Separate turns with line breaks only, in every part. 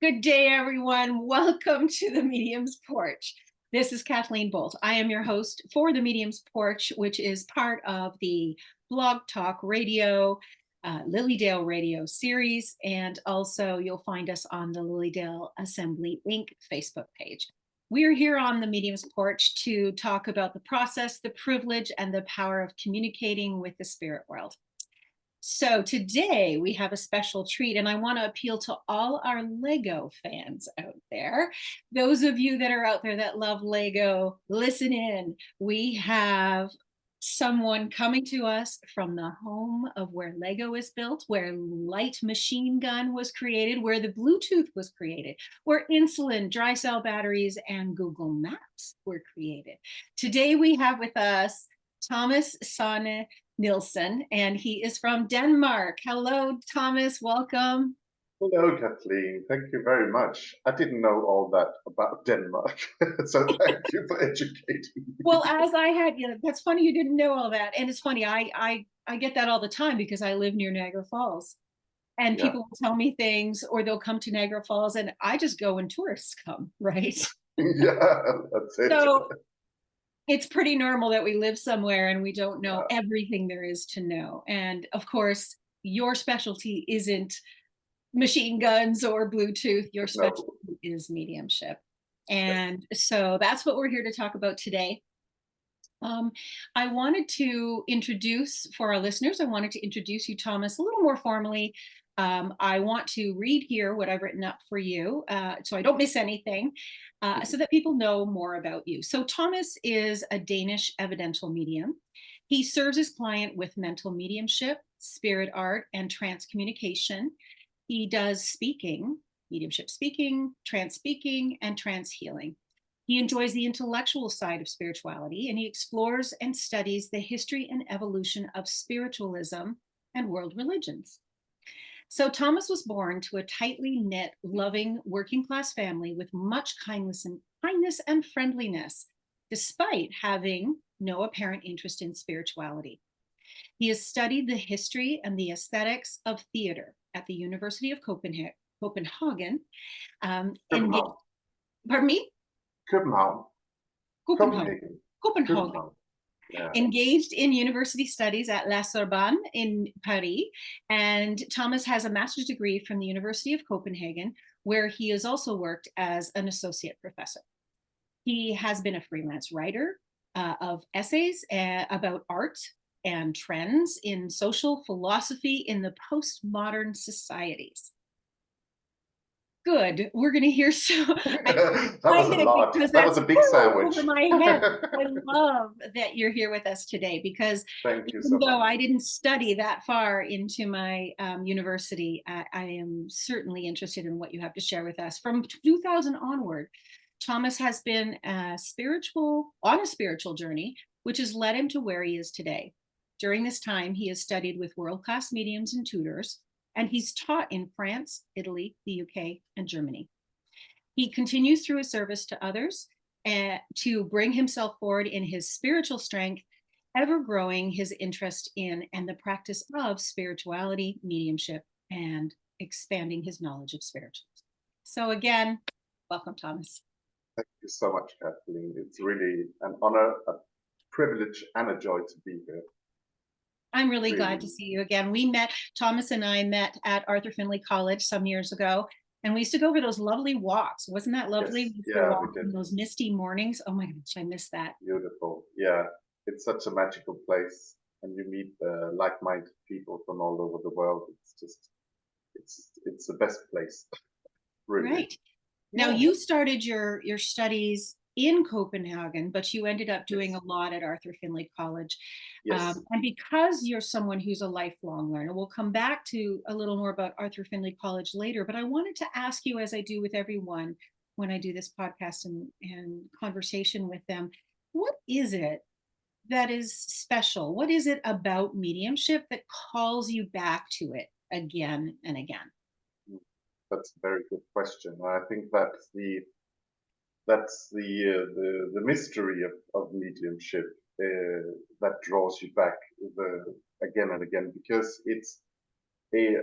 Good day, everyone. Welcome to the Medium's Porch. This is Kathleen Boldt. I am your host for the Medium's Porch, which is part of the Blog Talk Radio, Lilydale Radio series, and also you'll find us on the Lilydale Assembly Inc. Facebook page. We're here on the Medium's Porch to talk about the process, the privilege, and the power of communicating with the spirit world. So today we have a special treat, and I want to appeal to all our Lego fans out there. Those of you that are out there that love Lego, listen in. We have someone coming to us from the home of where Lego is built, where light machine gun was created, where the Bluetooth was created, where insulin, dry cell batteries, and Google Maps were created. Today we have with us Thomas Sonne Nielsen, and he is from Denmark. Hello, Thomas. Welcome.
Hello, Kathleen. Thank you very much. I didn't know all that about Denmark, so thank you for educating me.
Well, as I had, that's funny you didn't know all that, and it's funny. I get that all the time because I live near Niagara Falls, and
Yeah,
people will tell me things, or they'll come to Niagara Falls, and I just go when tourists come, right?
yeah, that's it.
So it's pretty normal that we live somewhere and we don't know
Yeah,
everything there is to know. And of course, your specialty isn't machine guns or Bluetooth. Your
no,
specialty is mediumship. And so that's what we're here to talk about today. Um, I wanted to introduce, for our listeners, I wanted to introduce you, Thomas, a little more formally. I want to read here what I've written up for you so I don't miss anything, so that people know more about you. So Thomas is a Danish evidential medium. He serves his client with mental mediumship, spirit art, and trance communication. He does speaking, mediumship speaking, and trance healing. He enjoys the intellectual side of spirituality, and he explores and studies the history and evolution of spiritualism and world religions. So Thomas was born to a tightly knit, loving, working class family with much kindness and friendliness, despite having no apparent interest in spirituality. He has studied the history and the aesthetics of theater at the University of Copenhagen. And
København,
pardon me,
København,
Copenhagen.
Copenhagen,
Copenhagen.
København. Yeah,
Engaged in university studies at La Sorbonne in Paris. And Thomas has a master's degree from the University of Copenhagen, where he has also worked as an associate professor. He has been a freelance writer of essays about art and trends in social philosophy in the postmodern societies. Good. We're going to hear
that was a lot.
because
That was
that's
a big sandwich.
over my head. I love that you're here with us today because
Thank you
even
so
though
much.
I didn't study that far into my university, I am certainly interested in what you have to share with us. From 2000 onward, Thomas has been on a spiritual journey, which has led him to where he is today. During this time, he has studied with world-class mediums and tutors, and he's taught in France, Italy, the UK, and Germany. He continues through his service to others to bring himself forward in his spiritual strength, ever growing his interest in and the practice of spirituality, mediumship, and expanding his knowledge of spiritualism. So again, welcome, Thomas.
Thank you so much, Kathleen. It's really an honor, a privilege, and a joy to be here.
I'm really glad to see you again. Thomas and I met at Arthur Findlay College some years ago, and we used to go over those lovely walks. Wasn't that lovely?
Yes,
We used to
yeah,
walk
we
in
did.
those misty mornings. Oh my gosh, I miss that.
Beautiful. Yeah, it's such a magical place, and you meet like-minded people from all over the world. It's the best place, really.
Right. Now
Yeah.
you started your studies in Copenhagen, but you ended up doing a lot at Arthur Findlay College.
Yes.
And because you're someone who's a lifelong learner, we'll come back to a little more about Arthur Findlay College later, but I wanted to ask you, as I do with everyone when I do this podcast and conversation with them, what is it that is special? What is it about mediumship that calls you back to it again and again?
That's a very good question. I think that's the mystery of mediumship that draws you back again and again, because it's a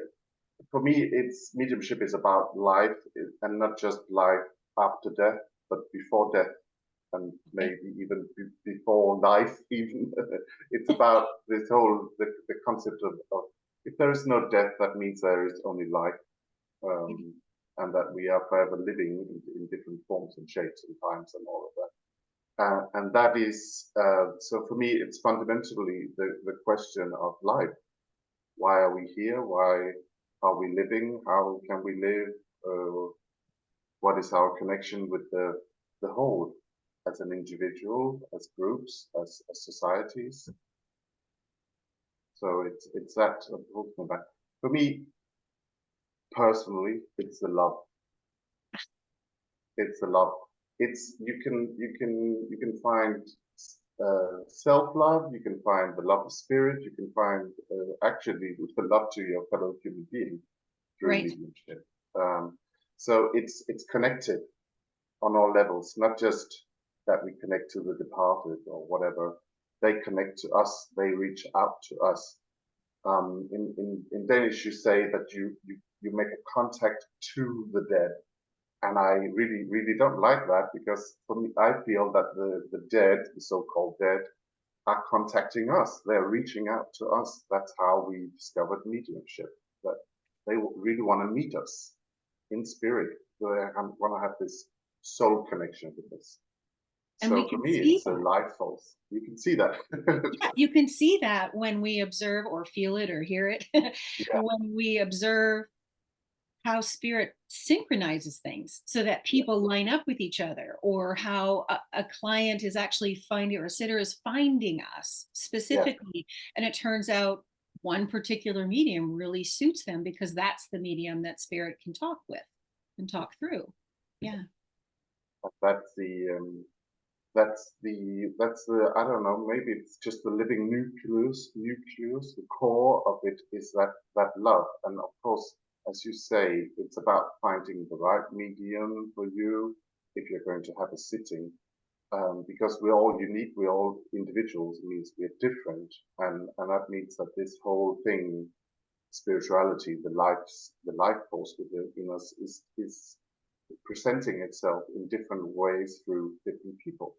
for me, it's mediumship is about life, and not just life after death, but before death, and maybe even before life. Even it's about this whole the concept of if there is no death, that means there is only life, and that we are forever living in different forms and shapes and times and all of that. And that is so for me, it's fundamentally the question of life. Why are we here? Why are we living? How can we live? What is our connection with the whole, as an individual, as groups, as societies? So it's that I'm talking about. For me personally, it's the love. It's the love. It's you can find self-love. You can find the love of spirit. You can find actually the love to your fellow human being through
Right.
mediumship. So it's connected on all levels, not just that we connect to the departed or whatever. They connect to us. They reach out to us. In Danish, you say that you make a contact to the dead, and I really don't like that, because for me, I feel that the dead, the so-called dead, are contacting us. They're reaching out to us. That's how we discovered mediumship. That they really want to meet us in spirit. They want to have this soul connection with us.
And we
So for
can
me,
see
it's a
that.
life force. You can see that.
Yeah, you can see that when we observe or feel it or hear it,
Yeah,
when we observe how spirit synchronizes things so that
yeah,
people line up with each other, or how a client is actually finding, or a sitter is finding us
yeah.
specifically. And it turns out one particular medium really suits them because that's the medium that spirit can talk with and talk through. Yeah.
That's the I don't know, maybe it's just the living nucleus. The core of it is that love. And of course, as you say, it's about finding the right medium for you if you're going to have a sitting. Because we're all unique, we're all individuals, means we're different, and that means that this whole thing, spirituality, the life force within us, is presenting itself in different ways through different people.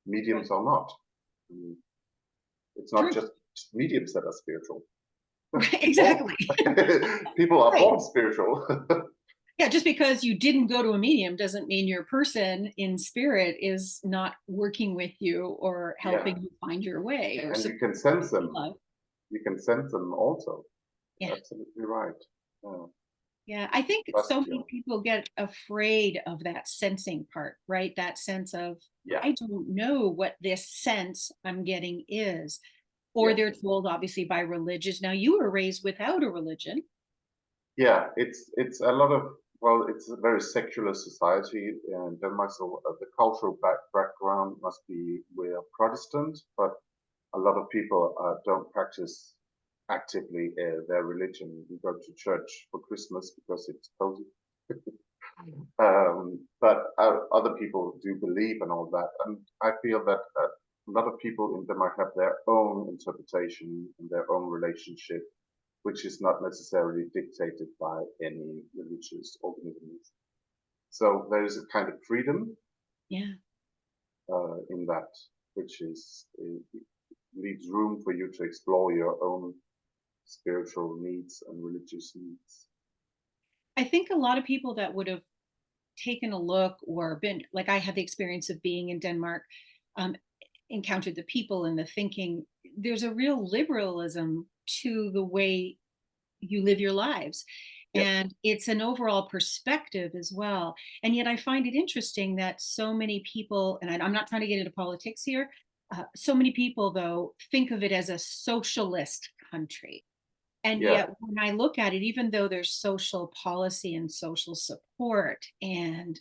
Right.
Mediums are not. Mm, It's not
True.
just mediums that are spiritual.
Right,
People,
exactly.
people are
Right.
born spiritual.
Yeah, just because you didn't go to a medium doesn't mean your person in spirit is not working with you or
Yeah,
helping you find your way or
and you
supporting
can sense
you in
them.
love.
You can sense them also.
Yeah.
Absolutely right. Yeah.
Yeah. I think so
Trust
many
you.
people get afraid of that sensing part, right? That sense of,
Yeah,
I don't know what this sense I'm getting is. Or
yeah.
they're told, obviously, by religious. Now, you were raised without a religion.
Yeah, it's a lot of, well, it's a very secular society in Denmark, so the cultural background must be, we're Protestant, but a lot of people don't practice actively their religion. We go to church for Christmas because it's cozy. But other people do believe and all that, and I feel that a lot of people in Denmark have their own interpretation and their own relationship, which is not necessarily dictated by any religious organisms. So there is a kind of freedom
Yeah.
in that, which is leaves room for you to explore your own spiritual needs and religious needs.
I think a lot of people that would have taken a look or been, like I had the experience of being in Denmark, um, encountered the people and the thinking, there's a real liberalism to the way you live your lives.
Yeah,
And it's an overall perspective as well. And yet I find it interesting that so many people, and I'm not trying to get into politics here, so many people, though, think of it as a socialist country. And
yeah,
yet, when I look at it, even though there's social policy and social support, and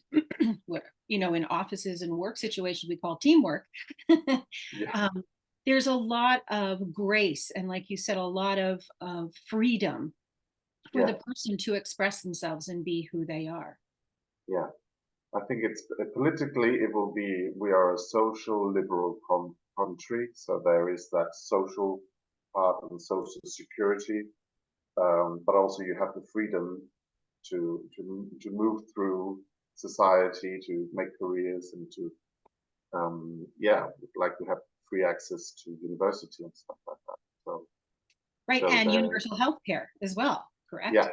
what, in offices and work situations we call teamwork,
yeah,
um, there's a lot of grace and, like you said, a lot of freedom for
yeah,
the person to express themselves and be who they are.
yeah. I think it's politically, it will be, we are a social liberal country, so there is that social part and social security. but also you have the freedom to move through society, to make careers, and to like we have free access to university and stuff like that. So
Right,
so
and universal health care as well, correct?
yeah,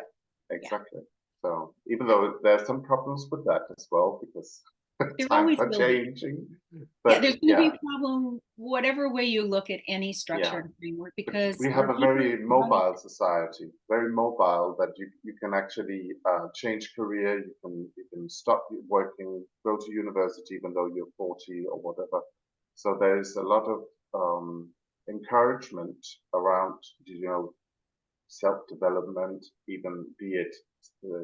exactly. So even though there's some problems with that as well, because
There
times
always
are
will be.
changing.
Yeah,
But
there's going to be a problem, whatever way you look at any structure and framework,
but
because
we have
where
a
people
very mobile society, very mobile, that you can actually change career. You can stop working, go to university even though you're 40 or whatever. So there is a lot of encouragement around, self-development, even be it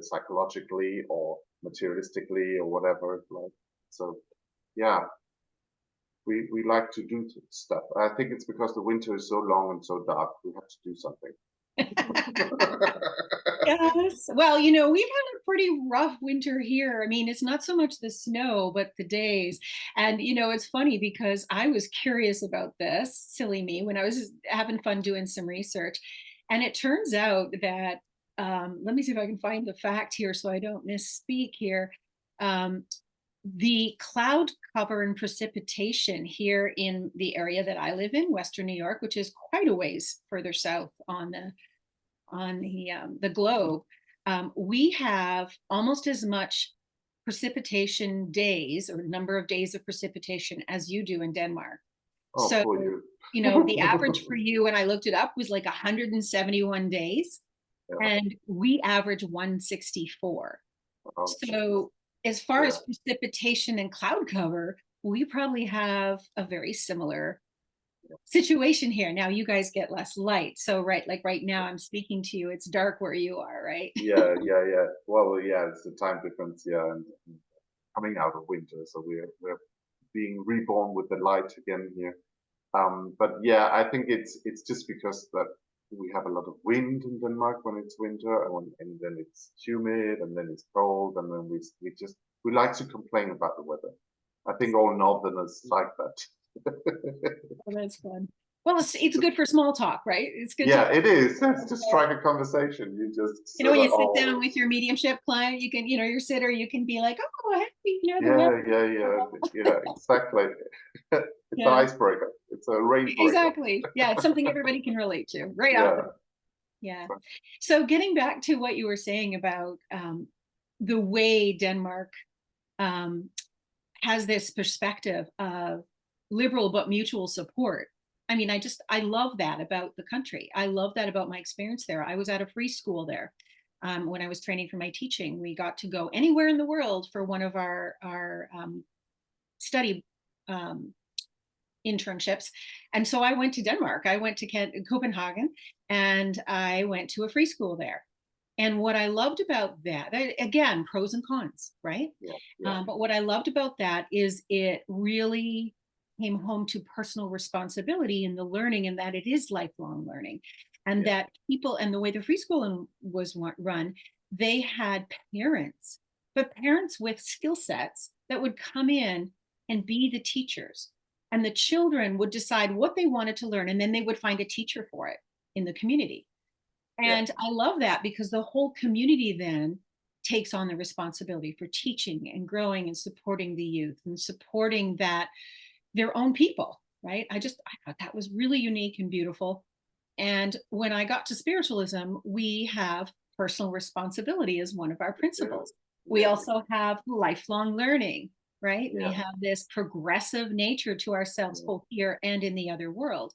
psychologically or materialistically or whatever. Like, so, yeah, we like to do stuff. I think it's because the winter is so long and so dark. We have to do something.
Yes. Well, we've had a pretty rough winter here. I mean, it's not so much the snow, but the days. And, it's funny because I was curious about this, silly me, when I was having fun doing some research. And it turns out that, let me see if I can find the fact here so I don't misspeak here. The cloud cover and precipitation here in the area that I live in, Western New York, which is quite a ways further south on the globe, we have almost as much precipitation days or number of days of precipitation as you do in Denmark.
Oh,
So,
poor you.
the average for you, when I looked it up, was like 171 days,
Yeah.
and we average 164. So, as far as precipitation and cloud cover, we probably have a very similar situation here. Now you guys get less light, so like right now I'm speaking to you, it's dark where you are, right?
Yeah. Well, yeah, it's the time difference, and coming out of winter, so we're being reborn with the light again here. But yeah, I think it's just because that we have a lot of wind in Denmark when it's winter, and then it's humid, and then it's cold, and then we like to complain about the weather. I think all Northerners like that.
Oh, that's fun. Well, it's good for small talk, right? It's good
Yeah,
to,
it is. It's just strike a conversation. You just
when you sit down with your mediumship client, you can, your sitter, you can be like, oh, hey, the weather.
yeah, exactly. It's an icebreaker. It's a rain breaker.
Exactly. Yeah, it's something everybody can relate to right off the. Yeah. So getting back to what you were saying about the way Denmark has this perspective of liberal but mutual support. I mean, I love that about the country. I love that about my experience there. I was at a free school there. When I was training for my teaching, we got to go anywhere in the world for one of our study internships. And so I went to Denmark. I went to Copenhagen, and I went to a free school there. And what I loved about that, again, pros and cons, right? But what I loved about that is it really came home to personal responsibility in the learning, and that it is lifelong learning. And that people, and the way the free school was run, they had parents, but parents with skill sets that would come in and be the teachers. And the children would decide what they wanted to learn, and then they would find a teacher for it in the community. And I love that because the whole community then takes on the responsibility for teaching and growing and supporting the youth and supporting their own people, right? I thought that was really unique and beautiful. And when I got to spiritualism, we have personal responsibility as one of our principles. We also have lifelong learning, right? We have this progressive nature to ourselves, both here and in the other world.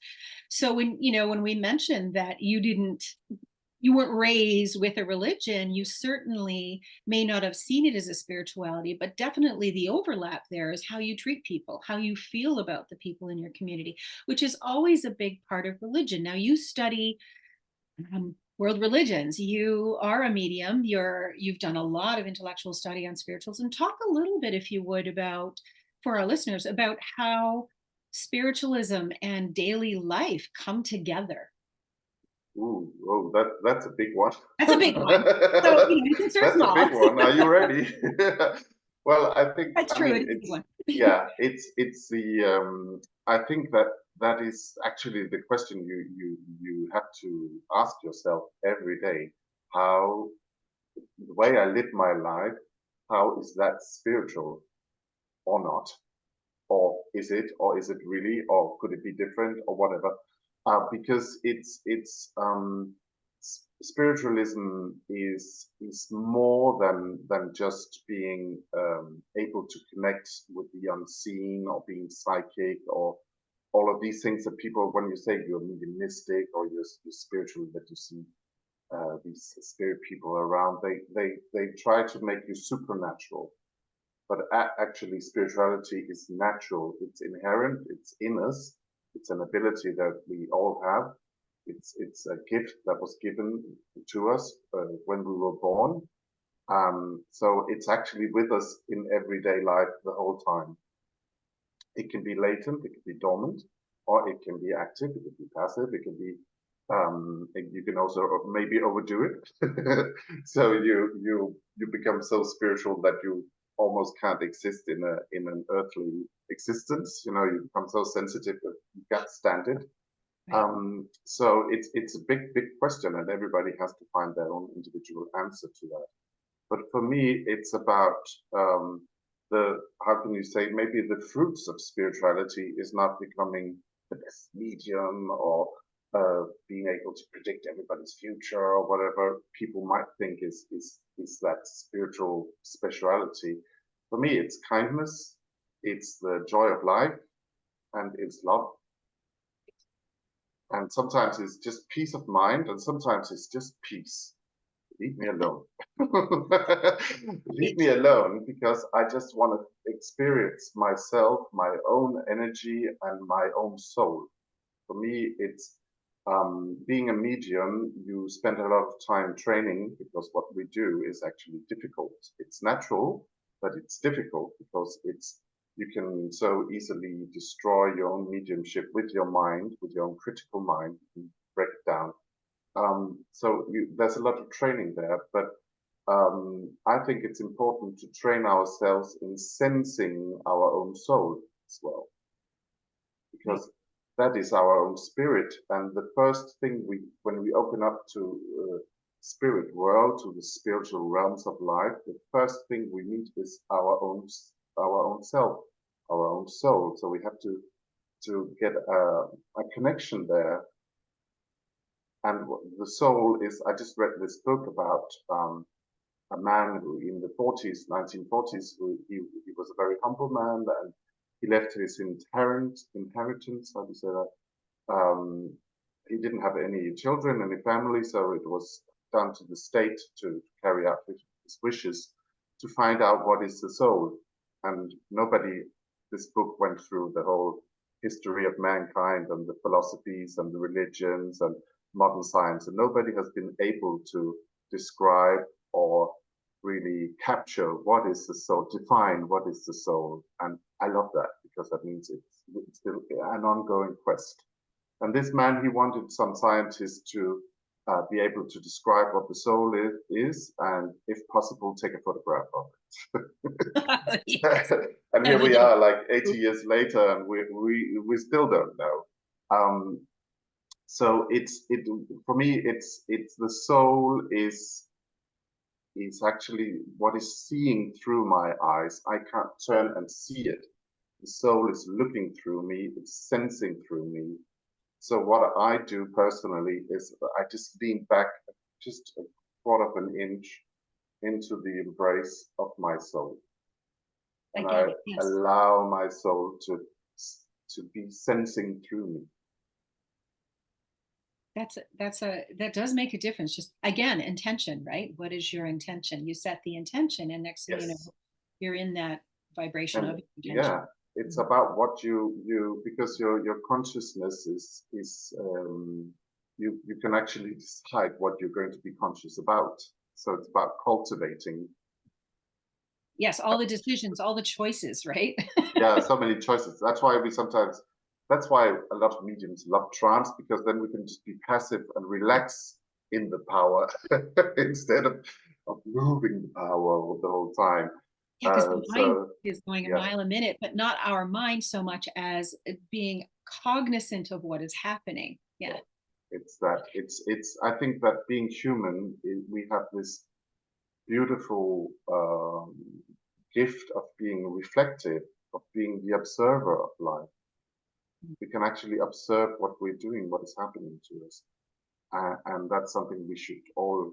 So when we mentioned that you weren't raised with a religion, you certainly may not have seen it as a spirituality, but definitely the overlap there is how you treat people, how you feel about the people in your community, which is always a big part of religion. Now you study world religions. You are a medium. You've done a lot of intellectual study on spiritualism. Talk a little bit, if you would, for our listeners, about how spiritualism and daily life come together.
Ooh, that's a big one.
That's a big one. So you can start small.
That's a big one. Are you ready? Well, I think
that's true. It's a big one.
It's the I think that that is actually the question you have to ask yourself every day. How the way I live my life, how is that spiritual or not? Or is it really, or could it be different, or whatever? Because spiritualism is more than just being able to connect with the unseen, or being psychic, or all of these things that people, when you say you're mediumistic or you're spiritual, that you see these spirit people around, they try to make you supernatural. But actually, spirituality is natural. It's inherent. It's in us. It's an ability that we all have. It's a gift that was given to us when we were born. So it's actually with us in everyday life the whole time. It can be latent. It can be dormant, or it can be active. It can be passive. It can be. You can also maybe overdo it. So you become so spiritual that you almost can't exist in an earthly existence. You know, you become so sensitive that you can't stand it.
Right.
So it's a big question, and everybody has to find their own individual answer to that. But for me, it's about the, how can you say, maybe the fruits of spirituality is not becoming the best medium, or being able to predict everybody's future, or whatever people might think is that spiritual speciality. For me, it's kindness, it's the joy of life, and it's love. And sometimes it's just peace of mind, and sometimes it's just peace. Leave me alone. Leave me alone, because I just want to experience myself, my own energy, and my own soul. For me, it's being a medium, you spend a lot of time training, because what we do is actually difficult. It's natural, but it's difficult because you can so easily destroy your own mediumship with your mind, with your own critical mind. You can break it down. So there's a lot of training there, but I think it's important to train ourselves in sensing our own soul as well, because that is our own spirit. And the first thing when we open up to spirit world, to the spiritual realms of life, the first thing we meet is our own self, our own soul. So we have to get a connection there. And the soul is, I just read this book about a man who in the 1940s, who he was a very humble man, and he left his inheritance, how do you say that? He didn't have any children, any family, so it was done to the state to carry out his wishes, to find out what is the soul. And this book went through the whole history of mankind and the philosophies and the religions and modern science, and nobody has been able to describe or really capture what is the soul, define what is the soul. And I love that, because that means it's still an ongoing quest. And this man, he wanted some scientists to be able to describe what the soul is, and if possible, take a photograph of it.
Yes.
And here we are, like 80 years later, and we still don't know. So for me, it's the soul is actually what is seeing through my eyes. I can't turn and see it. The soul is looking through me, it's sensing through me. So what I do personally is I just lean back just a quarter of an inch into the embrace of my soul. And I allow my soul to be sensing through me.
That does make a difference. Just again, intention, right? What is your intention? You set the intention, and next thing you know, you're in that vibration of intention.
Yeah, it's about what you because your consciousness is you can actually decide what you're going to be conscious about. So it's about cultivating.
Yes, all the decisions, all the choices, right?
Yeah, so many choices. That's why a lot of mediums love trance, because then we can just be passive and relax in the power instead of moving the power the whole time.
Yeah, because the mind is going a mile a minute, but not our mind so much as being cognizant of what is happening. Yeah.
It's that I think that being human, we have this beautiful gift of being reflective, of being the observer of life. We can actually observe what we're doing, what is happening to us. And that's something we should all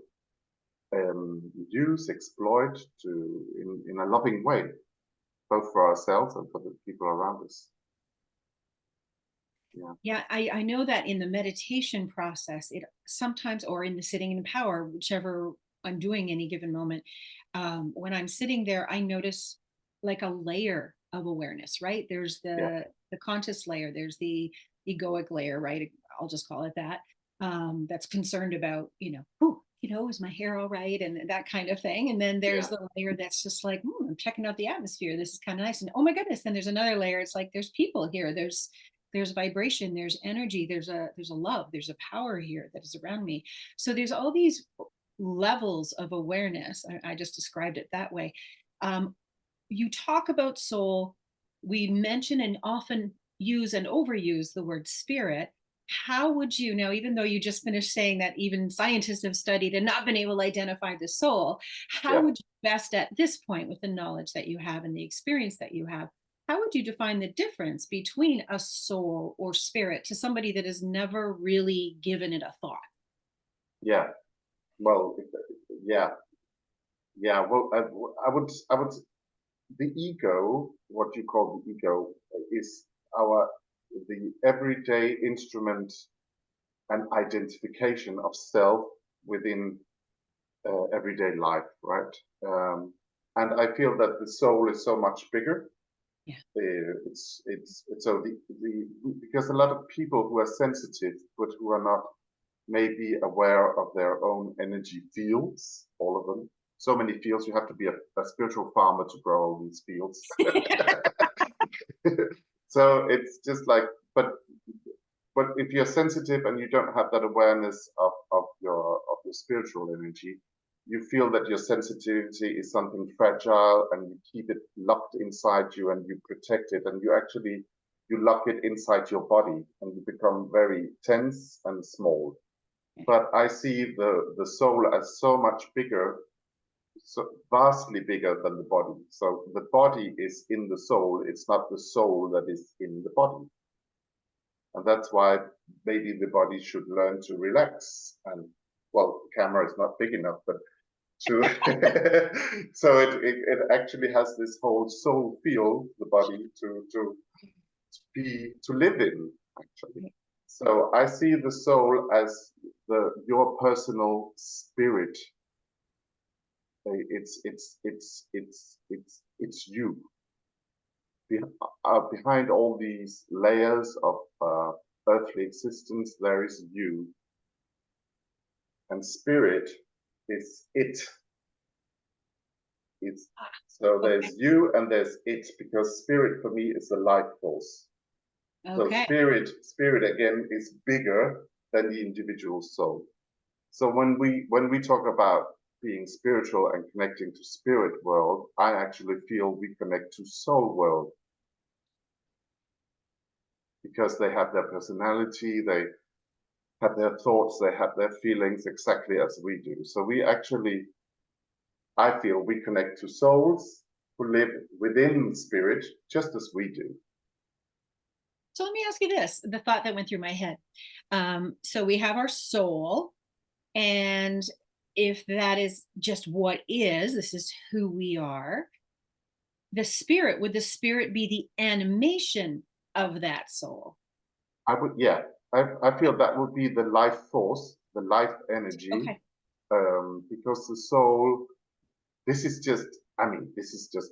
use, exploit in a loving way, both for ourselves and for the people around us.
Yeah, I know that in the meditation process, it sometimes, or in the sitting in power, whichever I'm doing any given moment, when I'm sitting there, I notice like a layer of awareness, right? There's the conscious layer, there's the egoic layer, right? I'll just call it that. That's concerned about, is my hair all right? And that kind of thing. And then there's the layer that's just like, I'm checking out the atmosphere. This is kind of nice. And oh my goodness, then there's another layer. It's like, there's people here. There's vibration, there's energy, there's a love, there's a power here that is around me. So there's all these levels of awareness. I just described it that way. You talk about soul. We mention and often use and overuse the word spirit. How would you know, even though you just finished saying that even scientists have studied and not been able to identify the soul, how would you best at this point, with the knowledge that you have and the experience that you have, how would you define the difference between a soul or spirit to somebody that has never really given it a thought?
Yeah. Well, Well, I would. The ego, what you call the ego, is the everyday instrument and identification of self within everyday life, right? And I feel that the soul is so much bigger.
Yeah.
It's so because a lot of people who are sensitive but who are not maybe aware of their own energy fields, all of them. So many fields, you have to be a spiritual farmer to grow all these fields. So it's just like, but if you're sensitive and you don't have that awareness of your spiritual energy, you feel that your sensitivity is something fragile and you keep it locked inside you and you protect it and you lock it inside your body and you become very tense and small. But I see the soul as so much bigger, so vastly bigger than the body. So the body is in the soul. It's not the soul that is in the body. And that's why maybe the body should learn to relax. And well, the camera is not big enough, but to so it actually has this whole soul feel, the body to live in, actually. So I see the soul as your personal spirit. It's you. Behind all these layers of earthly existence, there is you. And spirit is it. So there's you and there's it, because spirit for me is the life force. So spirit again is bigger than the individual soul. So when we talk about being spiritual and connecting to spirit world, I actually feel we connect to soul world, because they have their personality, they have their thoughts, they have their feelings exactly as we do. So we actually, I feel we connect to souls who live within spirit just as we do.
So let me ask you this, the thought that went through my head. So we have our soul, and if that is just what is, this is who we are. The spirit, would the spirit be the animation of that soul?
I would, yeah. I feel that would be the life force, the life energy.
Okay.
Because the soul, this is just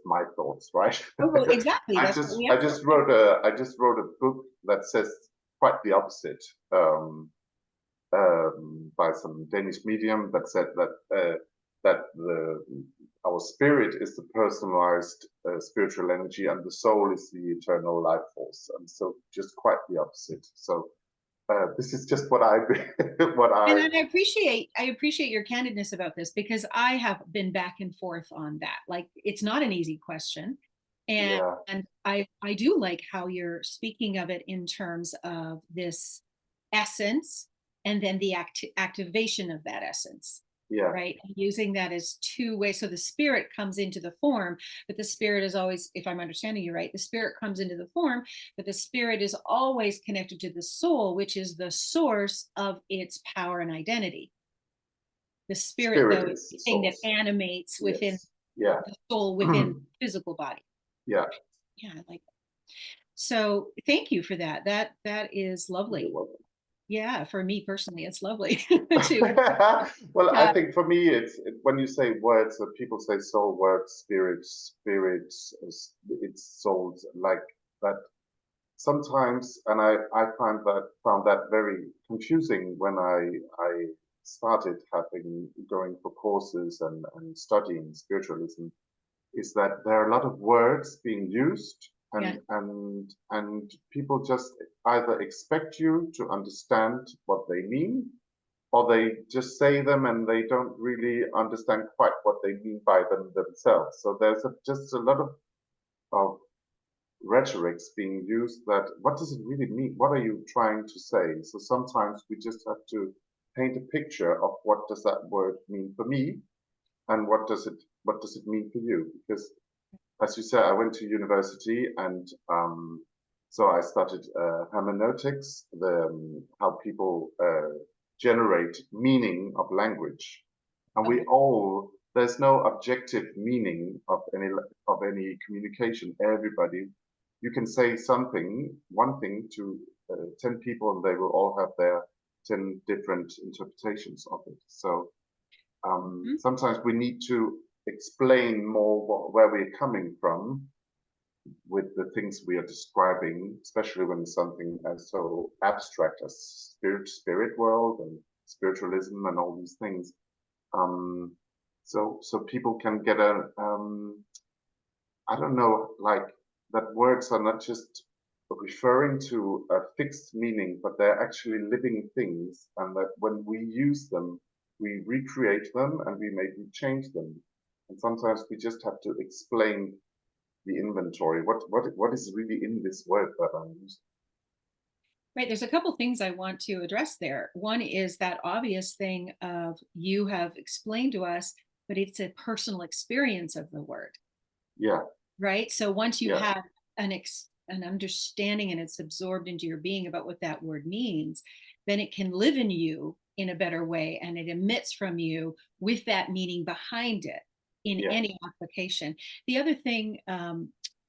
my thoughts, right?
Oh, well, exactly.
I just wrote a book that says quite the opposite. By some Danish medium that said that our spirit is the personalized spiritual energy and the soul is the eternal life force, and so just quite the opposite. So this is just what I
And I appreciate your candidness about this, because I have been back and forth on that. Like, it's not an easy question. And
yeah,
I do like how you're speaking of it in terms of this essence and then the activation of that essence,
yeah.
right? And using that as two ways. So the spirit comes into the form, but the spirit is always, if I'm understanding you right, the spirit comes into the form, but the spirit is always connected to the soul, which is the source of its power and identity. The spirit,
Spirit
though, is
is the
the thing that
source.
animates within
Yes. Yeah.
the soul, within the physical body.
Yeah.
Yeah, I like that. So thank you for that. That is
You're
lovely.
welcome.
Yeah, for me personally, it's lovely to
Well, I
have.
think for me, when you say words, people say soul, words, spirits, it's souls like that. Sometimes, and I found that very confusing when I started going for courses and studying spiritualism, is that there are a lot of words being used,
Yeah,
and people just either expect you to understand what they mean, or they just say them and they don't really understand quite what they mean by them themselves. So there's just a lot of rhetorics being used, that what does it really mean? What are you trying to say? So sometimes we just have to paint a picture of what does that word mean for me, and what does it mean for you? Because as you said, I went to university, and so I studied hermeneutics, how people generate meaning of language, and
okay.
there's no objective meaning of any communication. Everybody, you can say one thing to 10 people, and they will all have their 10 different interpretations of it. So
Mhm.
sometimes we need to explain more where we're coming from with the things we are describing, especially when something as so abstract as spirit world and spiritualism and all these things. Um, so people can get I don't know, like, that words are not just referring to a fixed meaning, but they're actually living things, and that when we use them, we recreate them and we maybe change them. And sometimes we just have to explain the inventory. What is really in this word that I'm using?
Right. There's a couple things I want to address there. One is that obvious thing of you have explained to us, but it's a personal experience of the word,
Yeah,
right? So once you
yeah,
have an understanding and it's absorbed into your being about what that word means, then it can live in you in a better way, and it emits from you with that meaning behind it in
yeah.
any application. The other thing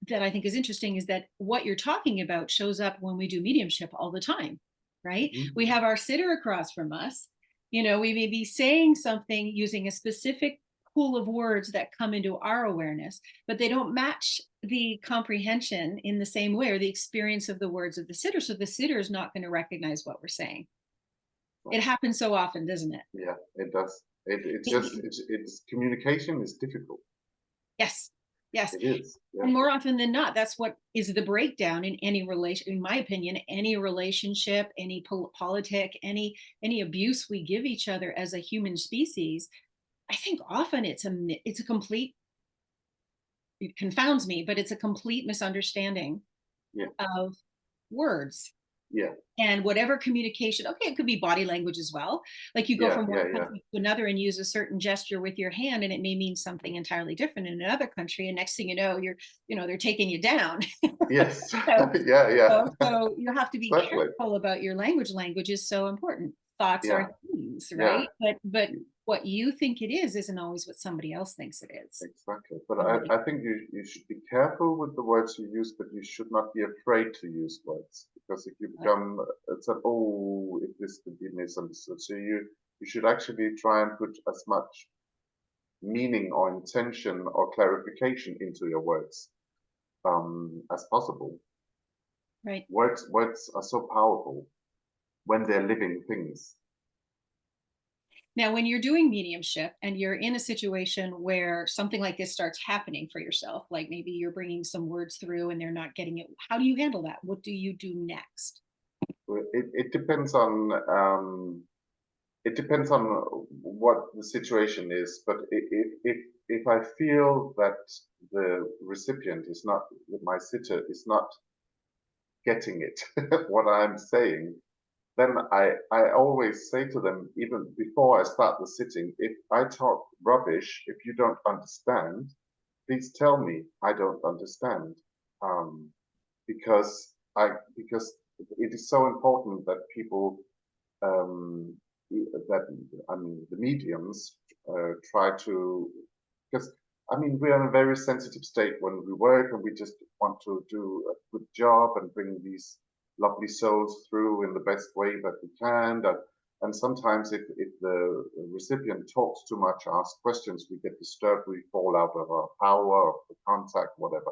that I think is interesting is that what you're talking about shows up when we do mediumship all the time, right? We
Mhm.
have our sitter across from us. We may be saying something using a specific pool of words that come into our awareness, but they don't match the comprehension in the same way, or the experience of the words of the sitter. So the sitter is not going to recognize what we're saying. It happens so often, doesn't it?
Yeah, it does. It's just
It-
it's communication is difficult.
yes, yes.
It is. Yeah,
And more often than not, that's what is the breakdown in any relation, in my opinion, any relationship, any politic, any abuse we give each other as a human species. I think often it's a complete, it confounds me, but it's a complete misunderstanding
yeah,
of words.
yeah,
And whatever communication, okay, it could be body language as well. Like you go
yeah,
from one
yeah, yeah.
country to another and use a certain gesture with your hand, and it may mean something entirely different in another country. And next thing you know, they're taking you down.
Yes.
so,
Yeah, yeah.
so you have to be
Exactly.
careful about your language. Language is so important. Thoughts
Yeah,
are things,
yeah,
right? But what you think it is isn't always what somebody else thinks it is.
exactly. But
And
I think you should be careful with the words you use, but you should not be afraid to use words, because if you become, it's like, oh, if this could be misunderstood. So you should actually try and put as much meaning or intention or clarification into your words as possible.
right.
Words are so powerful when they're living things.
Now, when you're doing mediumship and you're in a situation where something like this starts happening for yourself, like maybe you're bringing some words through and they're not getting it, how do you handle that? What do you do next?
It depends on what the situation is. But if I feel that the recipient is not, my sitter is not getting it, what I'm saying, then I always say to them, even before I start the sitting, if I talk rubbish, if you don't understand, please tell me I don't understand, because it is so important that people, that I mean the mediums try to, because I mean we are in a very sensitive state when we work, and we just want to do a good job and bring these lovely souls through in the best way that we can. And sometimes if the recipient talks too much, asks questions, we get disturbed, we fall out of our power, of the contact, whatever.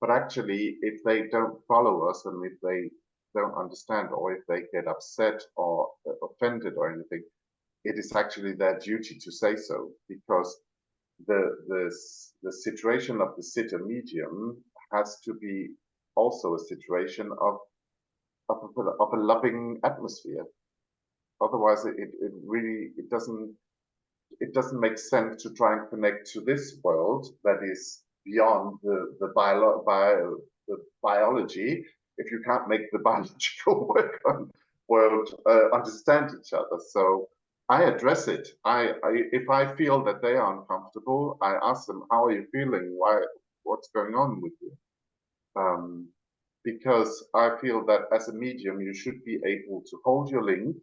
But actually, if they don't follow us, and if they don't understand, or if they get upset or offended or anything, it is actually their duty to say so, because the situation of the sitter medium has to be also a situation of a loving atmosphere. Otherwise, it really it doesn't make sense to try and connect to this world that is beyond the biology, if you can't make the biological world understand each other. So I address it. If I feel that they are uncomfortable, I ask them, how are you feeling? What's going on with you? Because I feel that as a medium, you should be able to hold your link,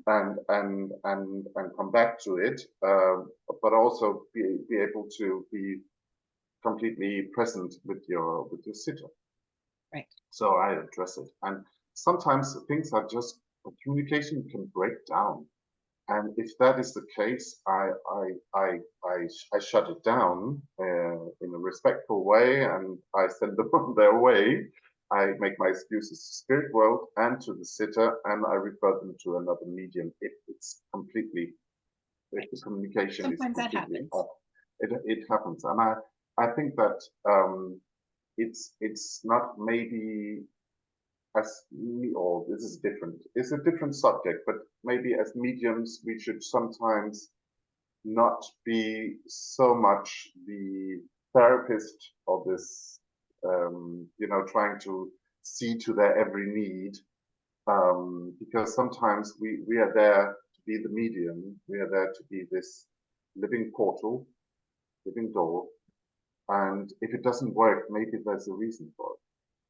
and come back to it, but also be able to be completely present with your sitter.
Right.
So I address it, and sometimes things are just, communication can break down, and if that is the case, I shut it down in a respectful way, and I send them on their way. I make my excuses to spirit world and to the sitter, and I refer them to another medium if it's completely, if the communication
Sometimes
is
that
completely
happens.
off. It happens, and I think that it's not maybe as me, or this is different. It's a different subject, but maybe as mediums we should sometimes not be so much the therapist of this, trying to see to their every need, because sometimes we are there to be the medium, we are there to be this living portal, living door, and if it doesn't work, maybe there's a reason for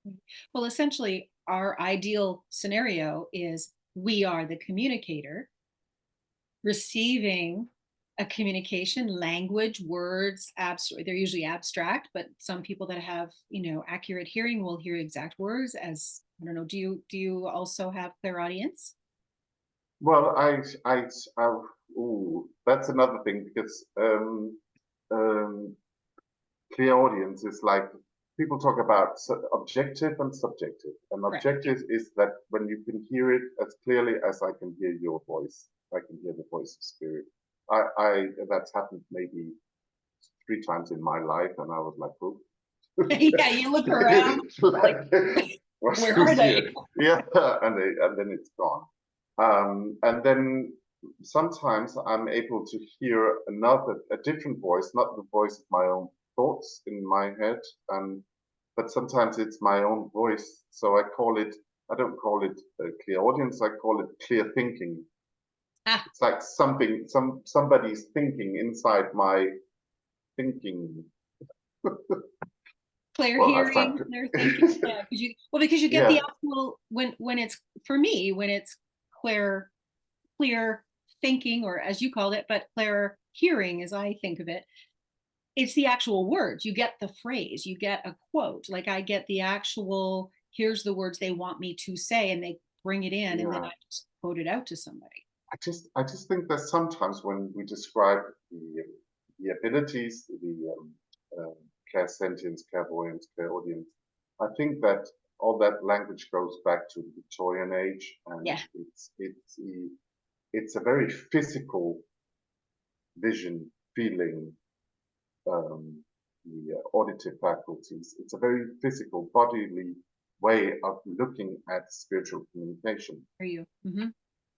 it.
Well, essentially, our ideal scenario is we are the communicator receiving a communication, language, words, they're usually abstract, but some people that have, accurate hearing will hear exact words. As I don't know, do you also have clairaudience?
Well, that's another thing, because clairaudience is like, people talk about objective and subjective. And objective is that when you can hear it as clearly as I can hear your voice, I can hear the voice of spirit. That's happened maybe 3 times in my life, and I was like, oh.
Yeah, you look around, like, where are they?
Yeah, and then it's gone. And then sometimes I'm able to hear a different voice, not the voice of my own thoughts in my head, but sometimes it's my own voice. So I don't call it clairaudience, I call it clear thinking. It's like somebody's thinking inside my thinking.
Clear hearing, clear thinking. Yeah, because you get the actual, when it's, for me, when it's clear thinking, or as you called it, but clear hearing as I think of it, it's the actual words. You get the phrase, you get a quote. Like I get the actual, here's the words they want me to say, and they bring it in, and then I just quote it out to somebody.
I just think that sometimes when we describe the abilities, the clairsentience, clairvoyance, clairaudience, I think that all that language goes back to the Victorian age, and it's a very physical vision, feeling, the auditive faculties. It's a very physical, bodily way of looking at spiritual communication.
Are you?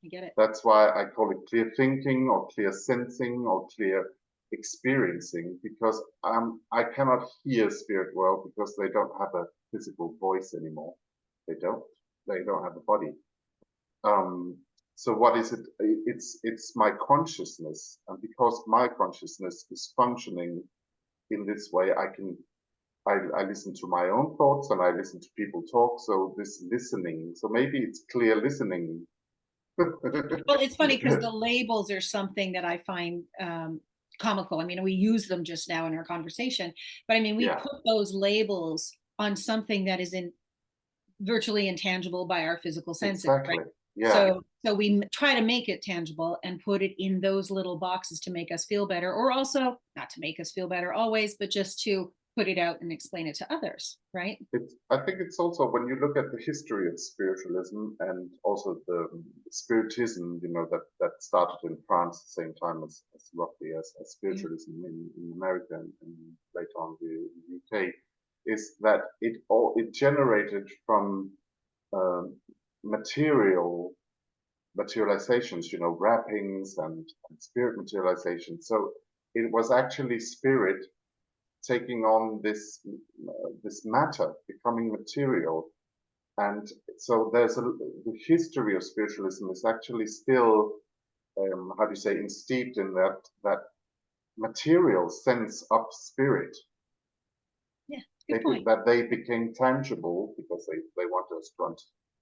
I get it.
That's why I call it clear thinking, or clear sensing, or clear experiencing, because I cannot hear spirit world because they don't have a physical voice anymore. They don't have a body. So what is it? It's my consciousness, and because my consciousness is functioning in this way, I listen to my own thoughts and I listen to people talk. So this listening, so maybe it's clear listening.
Well, it's funny because the labels are something that I find comical. I mean, we use them just now in our conversation, but I mean, we put those labels on something that is virtually intangible by our physical senses,
exactly.
right?
Yeah.
So we try to make it tangible and put it in those little boxes to make us feel better, or also not to make us feel better always, but just to put it out and explain it to others, right?
I think it's also, when you look at the history of spiritualism and also the spiritism, that started in France at the same time as roughly as spiritualism in America and later on the UK, is that it generated from materializations, wrappings and spirit materialization. So it was actually spirit taking on this matter, becoming material. And so the history of spiritualism is actually still, how do you say, steeped in that material sense of spirit.
Yeah, good point.
That they became tangible because they want us to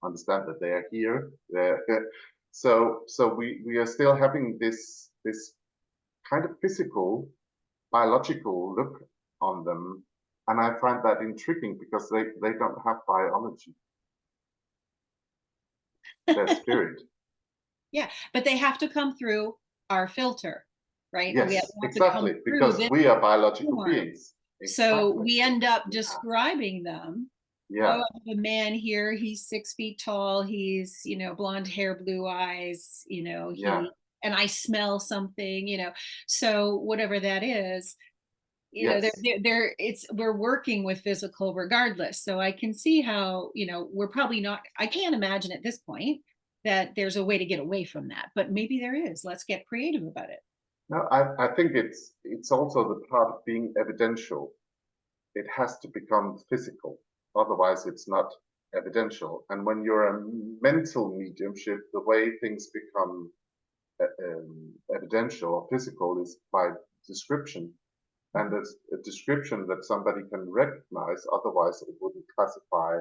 understand that they are here. So we are still having this kind of physical, biological look on them, and I find that intriguing because they don't have biology. Their spirit.
Yeah, but they have to come through our filter, right?
Yes,
we have
exactly, because we are biological beings.
So we end up describing them.
Yeah.
Oh, I have a man here, he's 6 feet tall, he's, blonde hair, blue eyes, and I smell something, so whatever that is, we're working with physical regardless. So I can see how, we're probably not, I can't imagine at this point that there's a way to get away from that, but maybe there is. Let's get creative about it.
No, I think it's also the part of being evidential. It has to become physical, otherwise it's not evidential. And when you're a mental mediumship, the way things become evidential or physical is by description. And there's a description that somebody can recognize, otherwise it wouldn't classify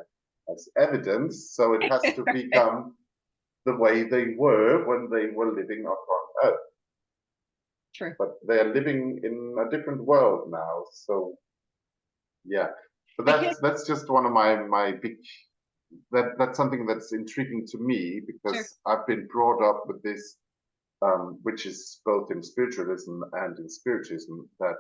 as evidence. So it has to become the way they were when they were living upon Earth.
True.
But they're living in a different world now. So yeah, but that's just one of my big, that's something that's intriguing to me, because I've been brought up with this, which is both in spiritualism and in spiritism, that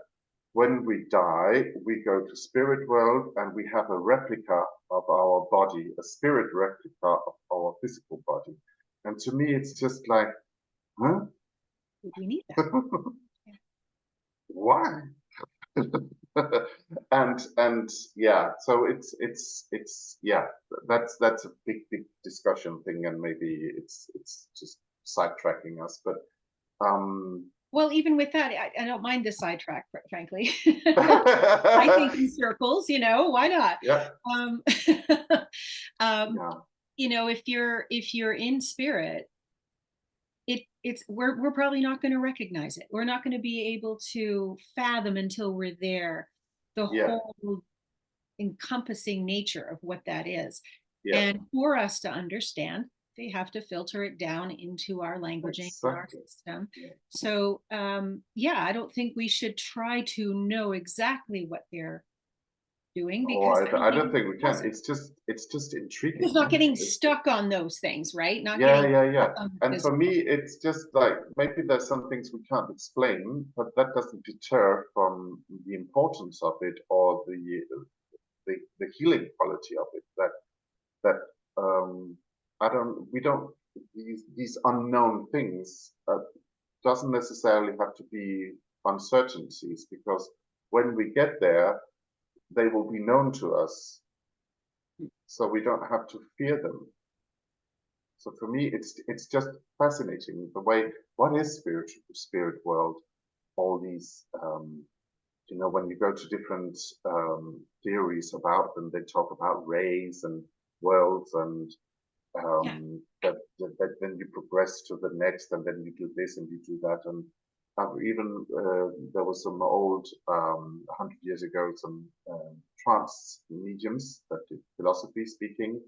when we die, we go to spirit world and we have a replica of our body, a spirit replica of our physical body. And to me, it's just like, huh?
We need that.
Why? and yeah, so it's yeah, that's a big discussion thing, and maybe it's just sidetracking us, but
well, even with that, I don't mind the sidetrack, frankly. I think in circles, why not?
Yeah.
If you're in spirit, we're probably not going to recognize it. We're not going to be able to fathom until we're there the whole encompassing nature of what that is. And for us to understand, they have to filter it down into our languaging, our system. So I don't think we should try to know exactly what they're doing, because
I don't think we can. It's just intriguing.
It's not getting stuck on those things, right?
Yeah. And for me, it's just like, maybe there's some things we can't explain, but that doesn't deter from the importance of it, or the healing quality of it. These unknown things doesn't necessarily have to be uncertainties, because when we get there, they will be known to us, so we don't have to fear them. So for me, it's just fascinating the way, what is spirit world? all these, when you go to different theories about them, they talk about rays and worlds, and
Yeah.
that then you progress to the next, and then you do this and you do that. And even there was some old 100 years ago, some trance mediums that did philosophy speaking,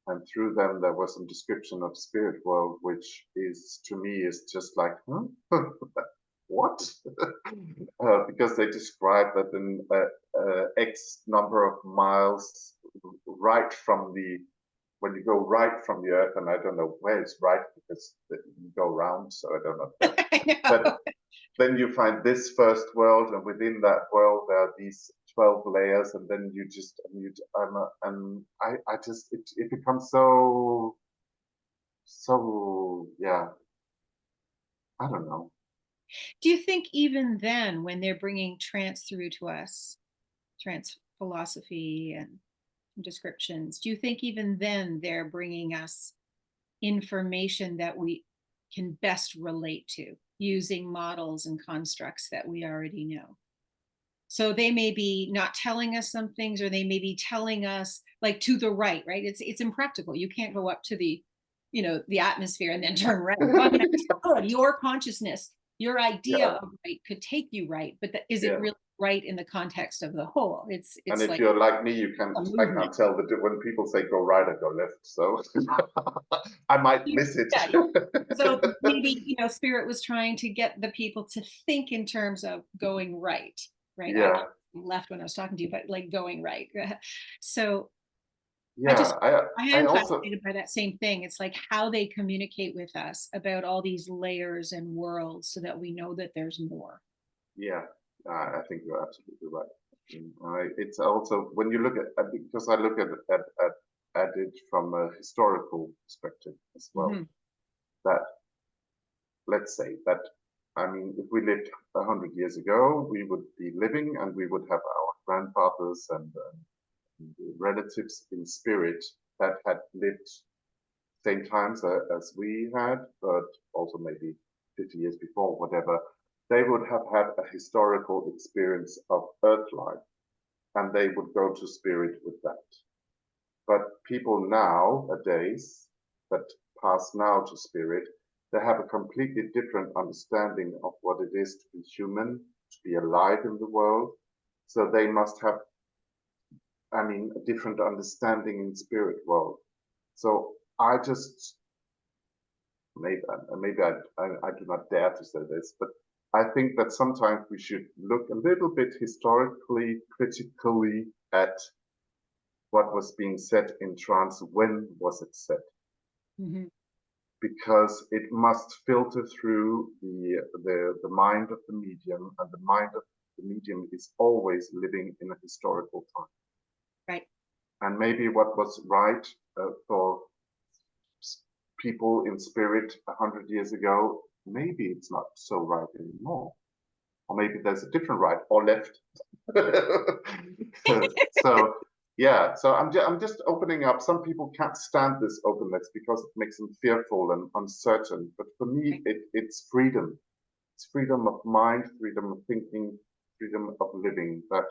and through them there was some description of spirit world, which is, to me, is just like, what? Because they describe that in X number of miles right from when you go right from the Earth, and I don't know where it's right because you go round, so I don't know.
I know.
But then you find this first world, and within that world there are these 12 layers, and then you just, I just, it becomes so, yeah, I don't know.
Do you think even then, when they're bringing trance through to us, trance philosophy and descriptions, do you think even then they're bringing us information that we can best relate to using models and constructs that we already know? So they may be not telling us some things, or they may be telling us like to the right, right? It's impractical. You can't go up to the, the atmosphere and then turn right. Well, your consciousness, your idea
Yeah,
of right could take you right, but is it
yeah.
really right in the context of the whole? It's
And if
like
you're like me, I
movement.
can't tell when people say go right or go left, so I might miss it.
Yeah. So maybe, spirit was trying to get the people to think in terms of going right, right? I
Yeah,
left when I was talking to you, but like going right. So
yeah.
I
I
am
also,
fascinated by that same thing. It's like how they communicate with us about all these layers and worlds so that we know that there's more.
yeah, I think you're absolutely right. It's also, when you look at, because I look at it from a historical perspective as well.
Mm-hmm.
That, let's say that, I mean, if we lived 100 years ago, we would be living, and we would have our grandfathers and relatives in spirit that had lived same times as we had, but also maybe 50 years before, whatever. They would have had a historical experience of earth life, and they would go to spirit with that. But people nowadays that pass now to spirit, they have a completely different understanding of what it is to be human, to be alive in the world. So they must have, I mean, a different understanding in spirit world. So I just, maybe I do not dare to say this, but I think that sometimes we should look a little bit historically, critically at what was being said in trance. When was it said?
Mm-hmm.
Because it must filter through the mind of the medium, and the mind of the medium is always living in a historical time.
Right.
And maybe what was right for people in spirit 100 years ago, maybe it's not so right anymore. Or maybe there's a different right or left. So yeah, so I'm just opening up. Some people can't stand this openness because it makes them fearful and uncertain. But for me, it's freedom. It's freedom of mind, freedom of thinking, freedom of living. That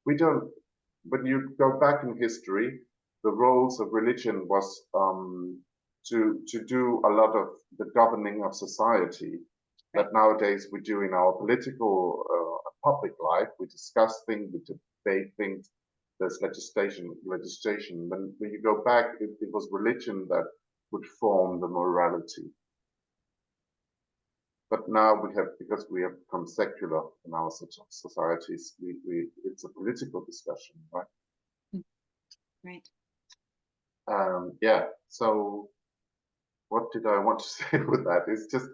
we don't. When you go back in history, the roles of religion was to do a lot of the governing of society.
Right.
That nowadays we do in our political public life. We discuss things, we debate things. There's legislation. When you go back, it was religion that would form the morality. But now we have, because we have become secular in our societies, it's a political discussion, right?
Right.
Yeah. So what did I want to say with that? It's just,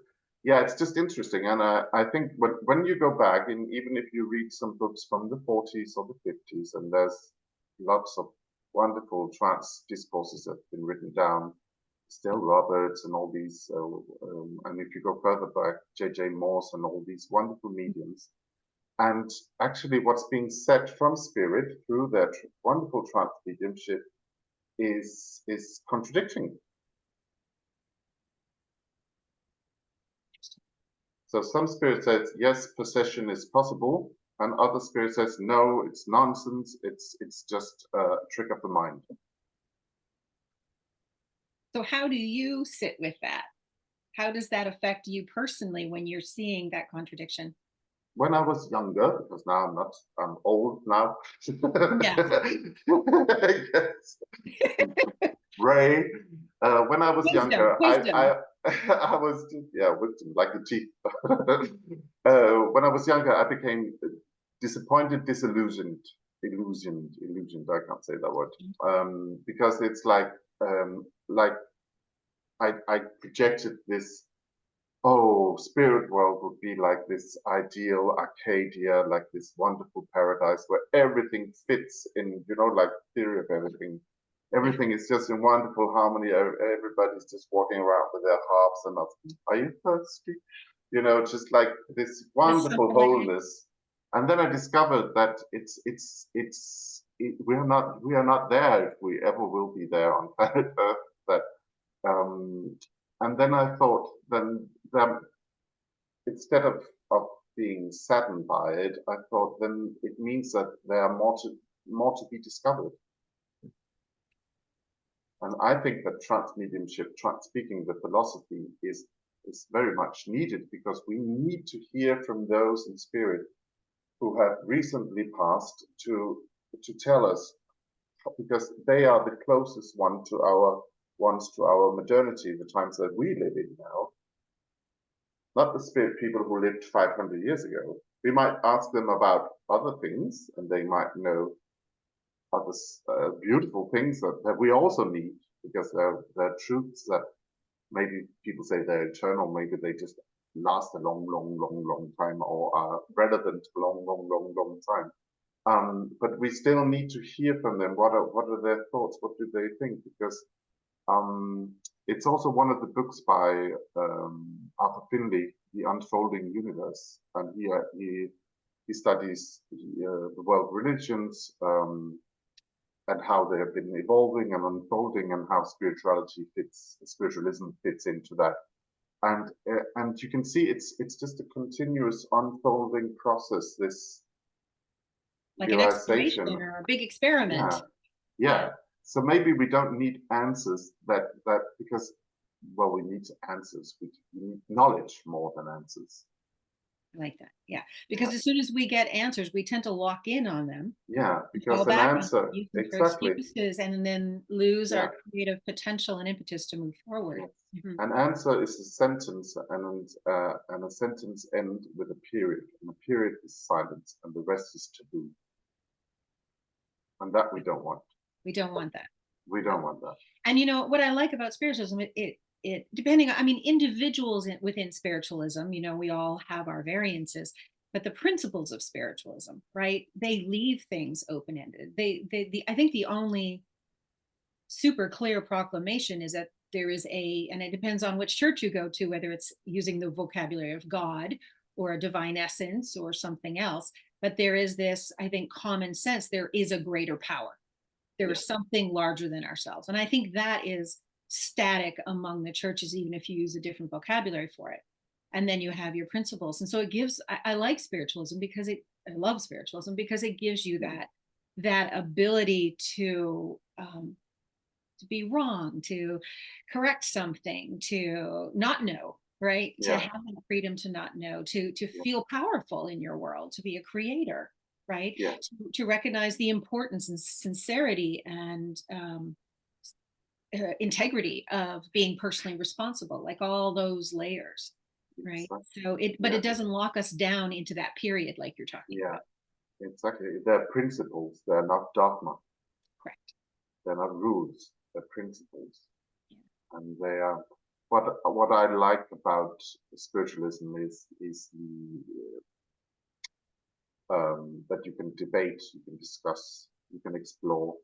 yeah, it's just interesting. And I think when you go back, and even if you read some books from the 40s or the 50s, and there's lots of wonderful trance discourses that have been written down, Still Roberts and all these, and if you go further back, J.J. Morse and all these wonderful mediums. And actually what's being said from spirit through their wonderful trance mediumship is contradicting. So some spirit says yes, possession is possible, and other spirit says no, it's nonsense. It's just a trick of the mind.
So how do you sit with that? How does that affect you personally when you're seeing that contradiction?
When I was younger, because now I'm not, I'm old now.
Yeah.
Yes. Ray, when I was
Wisdom,
younger,
wisdom.
I was yeah, wisdom like the teeth. When I was younger, I became disappointed, disillusioned, illusioned. I can't say that word because it's like I projected this. Oh, spirit world would be like this ideal Arcadia, like this wonderful paradise where everything fits in, you know, like theory of everything. Everything is just in wonderful harmony. Everybody's just walking around with their harps and not, are you thirsty? You know, just like this
There's
wonderful
something like
wholeness. And then I discovered that we are not there if we ever will be there on planet Earth. That and then I thought, then instead of being saddened by it, I thought then it means that there are more to be discovered. And I think that trance mediumship, speaking the philosophy, is very much needed because we need to hear from those in spirit who have recently passed to tell us, because they are the closest ones to our modernity, the times that we live in now. Not the spirit people who lived 500 years ago. We might ask them about other things, and they might know other beautiful things that we also need, because they're truths that maybe people say they're eternal, maybe they just last a long time, or are relevant a long time. But we still need to hear from them. What are their thoughts? What do they think? Because it's also one of the books by Arthur Finley, The Unfolding Universe, and he studies the world religions and how they have been evolving and unfolding, and how spiritualism fits into that. And you can see it's just a continuous unfolding process. This
like an exploration
realization,
or a big experiment.
yeah. So maybe we don't need answers that because, well, we need answers. We need knowledge more than answers.
I like that. Yeah. Because as soon as we get answers, we tend to lock in on them.
Yeah,
Fall
because an
back on
answer,
using for
exactly.
excuses, and then lose
Yeah.
our creative potential and impetus to move forward.
Yes.
Mhm.
An answer is a sentence, and a sentence end with a period, and a period is silence, and the rest is taboo. And that we don't want.
We don't want that.
We don't want that.
And you know what I like about spiritualism, it depending on, I mean, individuals within spiritualism, you know, we all have our variances, but the principles of spiritualism, right? They leave things open-ended. I think the only super clear proclamation is that there is and it depends on which church you go to, whether it's using the vocabulary of God or a divine essence or something else. But there is this, I think, common sense. There is a greater power. There is something larger than ourselves. And I think that is static among the churches, even if you use a different vocabulary for it. And then you have your principles. And so it gives, I like spiritualism because I love spiritualism because it gives you that ability to be wrong, to correct something, to not know, right? To
Yeah.
have the freedom to not know, to feel powerful in your world, to be a creator, right?
Yeah.
To recognize the importance and sincerity and integrity of being personally responsible, like all those layers, right?
Exactly.
So but it doesn't lock us down into that period like you're talking about.
Exactly. They're principles. They're not dogma.
Correct.
They're not rules. They're principles.
Yeah.
And they are what I like about spiritualism is the that you can debate, you can discuss, you can explore.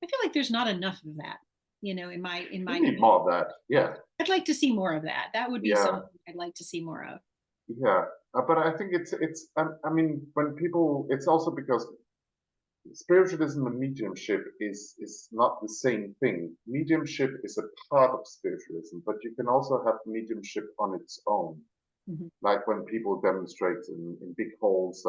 I feel like there's not enough of that, you know, in my
You need more of that. Yeah.
I'd like to see more of that. That would be something I'd like to see more of.
Yeah. But I think it's I mean, when people, it's also because spiritualism and mediumship is not the same thing. Mediumship is a part of spiritualism, but you can also have mediumship on its own. like when people demonstrate in big halls,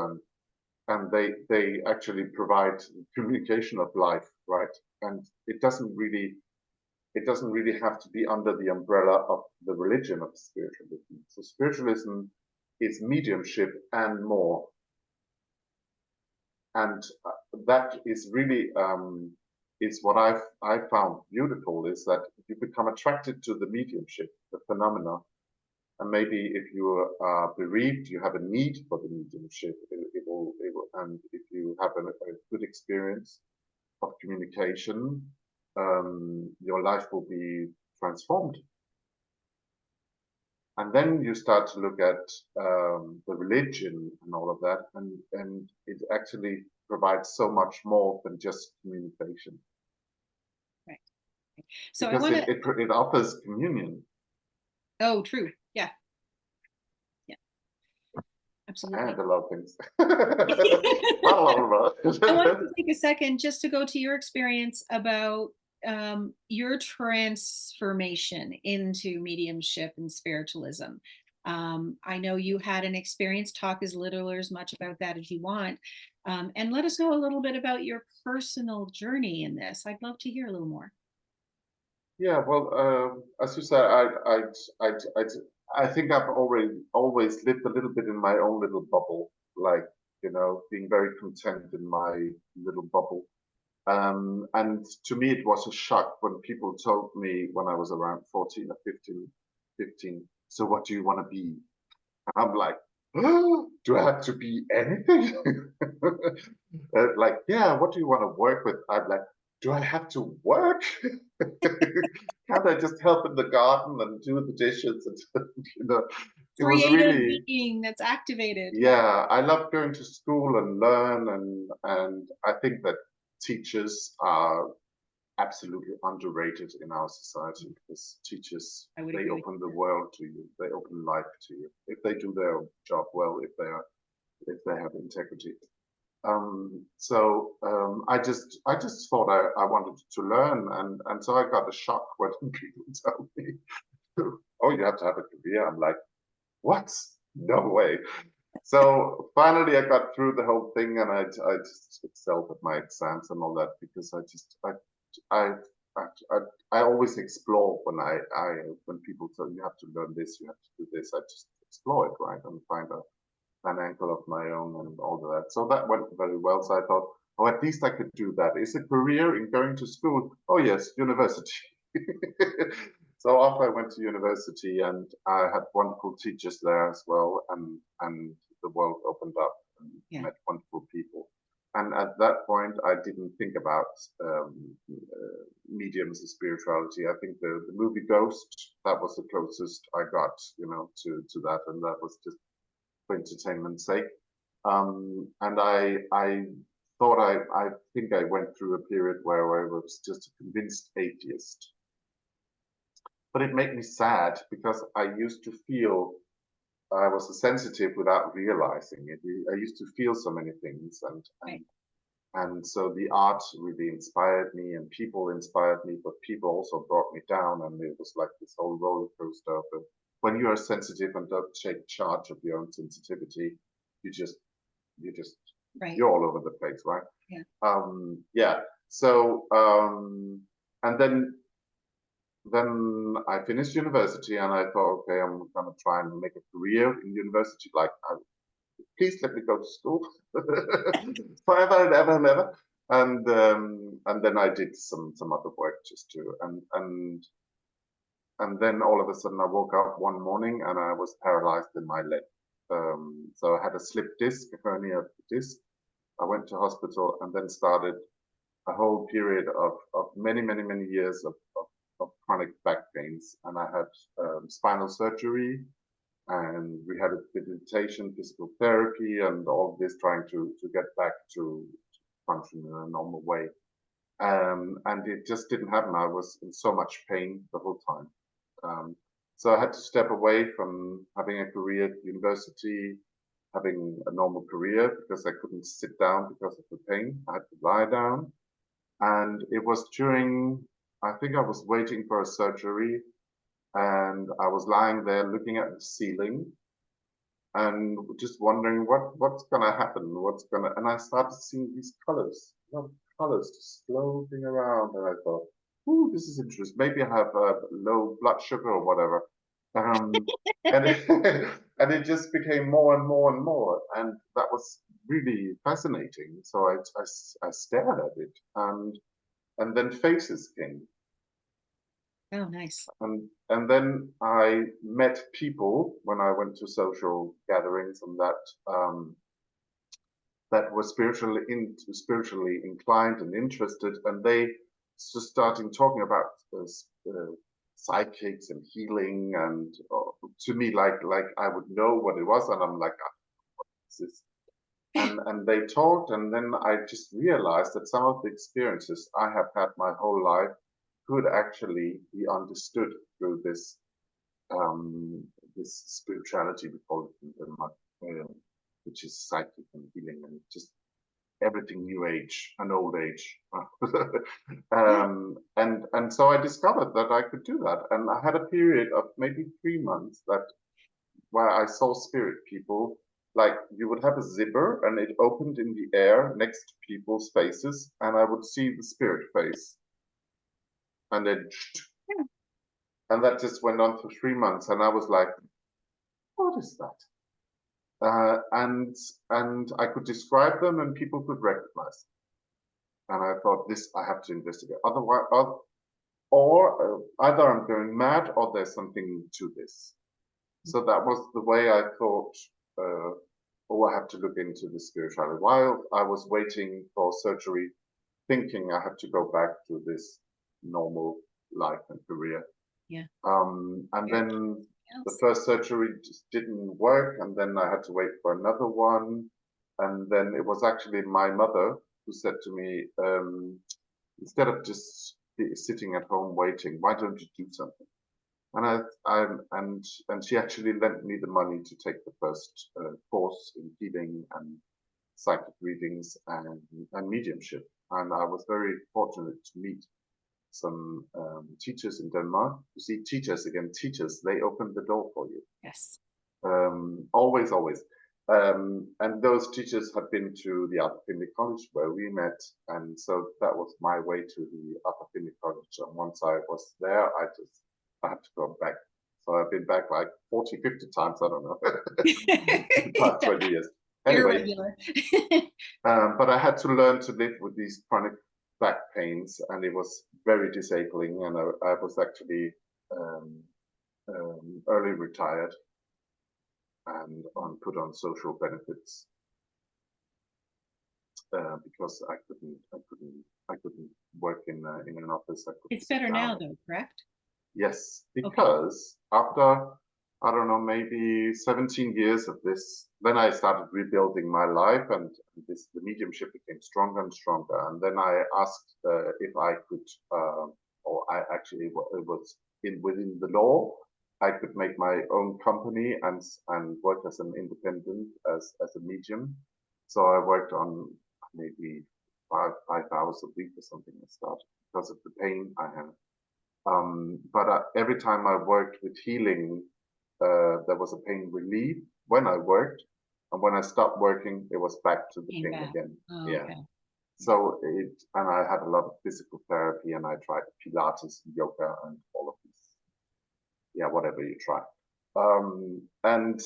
and they actually provide communication of life, right? And it doesn't really have to be under the umbrella of the religion of spiritualism. So spiritualism is mediumship and more, and that is really is what I found beautiful, is that you become attracted to the mediumship, the phenomena, and maybe if you are bereaved, you have a need for the mediumship. It will, and if you have a good experience of communication, your life will be transformed. And then you start to look at the religion and all of that, and it actually provides so much more than just communication.
Right. So
because
I want to.
it offers communion.
Oh, true. Yeah. Yeah. Absolutely.
And a lot of things. Not a lot of
I wanted to take a second just to go to your experience about your transformation into mediumship and spiritualism. I know you had an experience. Talk as little or as much about that as you want. And let us know a little bit about your personal journey in this. I'd love to hear a little more.
Yeah, well, as you said, I think I've always lived a little bit in my own little bubble, like, being very content in my little bubble. And to me, it was a shock when people told me when I was around 14 or 15, so what do you want to be? I'm like, oh, do I have to be anything? Like, yeah, what do you want to work with? I'm like, do I have to work? Can't I just help in the garden and do the dishes? And, it was
Creative
really,
being that's activated.
yeah, I love going to school and learn, and I think that teachers are absolutely underrated in our society, because teachers,
I would
they
agree with
open the
you.
world to you, they open life to you if they do their job well, if they have integrity. I just thought I wanted to learn, and so I got a shock when people tell me, oh, you have to have a career. I'm like, what? No way. So finally, I got through the whole thing, and I just excelled at my exams and all that, because I I, I always explore when people tell you have to learn this, you have to do this. I just explore it, right, and find an angle of my own and all of that. So that went very well. So I thought, oh, at least I could do that. Is a career in going to school? Oh yes, university. So off I went to university, and I had wonderful teachers there as well, and the world opened up, and met wonderful people. And at that point, I didn't think about mediums and spirituality. I think the movie Ghost, that was the closest I got, to that, and that was just for entertainment's sake. And I thought I think I went through a period where I was just a convinced atheist. But it made me sad, because I used to feel I was a sensitive without realizing it. I used to feel so many things, and so the art really inspired me, and people inspired me, but people also brought me down, and it was like this whole roller coaster of it. When you are sensitive and don't take charge of your own sensitivity, you just
Right.
you're all over the place, right?
Yeah.
So and then I finished university, and I thought, okay, I'm gonna try and make a career in university. Like, please let me go to school forever and ever and ever. And then I did some other work just to and then all of a sudden I woke up one morning and I was paralyzed in my leg. So I had a slipped disc, a hernia of the disc. I went to hospital, and then started a whole period of many years of chronic back pains. And I had spinal surgery and rehabilitation, physical therapy, and all this, trying to get back to function in a normal way. And it just didn't happen. I was in so much pain the whole time. So I had to step away from having a career at university, having a normal career, because I couldn't sit down because of the pain. I had to lie down. And it was I think I was waiting for a surgery, and I was lying there looking at the ceiling, and just wondering what's gonna happen, and I started seeing these colors, a lot of colors just floating around, and I thought, "Ooh, this is interesting. Maybe I have low blood sugar or whatever." And it, and it just became more and more and more, and that was really fascinating. So I stared at it, and then faces came.
Oh, nice.
And then I met people when I went to social gatherings, and that were spiritually inclined and interested, and they just starting talking about psychics and healing, and to me, like I would know what it was, and I'm like, "Ah, what is this?" And they talked, and then I just realized that some of the experiences I have had my whole life could actually be understood through this spirituality, we call it in Denmark, which is psychic and healing, and just everything new age and old age. And so I discovered that I could do that, and I had a period of maybe 3 months where I saw spirit people. Like, you would have a zipper and it opened in the air next to people's faces, and I would see the spirit face, and then and that just went on for 3 months, and I was like, what is that? And I could describe them, and people could recognize them. And I thought, this I have to investigate. Otherwise, either I'm going mad or there's something to this. So that was the way I thought. Oh, I have to look into the spirituality. While I was waiting for surgery, thinking I had to go back to this normal life and career.
Yeah.
And then the first surgery just didn't work, and then I had to wait for another one. And then it was actually my mother who said to me, instead of just sitting at home waiting, why don't you do something? And she actually lent me the money to take the first course in healing and psychic readings and mediumship. And I was very fortunate to meet some teachers in Denmark. You see, teachers, they open the door for you.
Yes.
Always. And those teachers had been to the Upper Finley College where we met. And so that was my way to the Upper Finley College. And once I was there, I had to go back. So I've been back like 40, 50 times, I don't know, the past 20 years. Anyway, but I had to learn to live with these chronic back pains, and it was very disabling, and I was actually early retired and put on social benefits because I couldn't work in an office.
It's better now, though, correct?
Yes, because after, I don't know, maybe 17 years of this, then I started rebuilding my life, and the mediumship became stronger and stronger. And then I asked if I could, or I actually, it was within the law, I could make my own company and work as an independent, as a medium. So I worked on maybe 5 hours a week or something like that because of the pain I had. But every time I worked with healing, there was a pain relief when I worked, and when I stopped working, it was back to the pain again.
Oh,
yeah.
Okay.
So and I had a lot of physical therapy, and I tried Pilates, yoga, and all of these. Yeah, whatever you try. And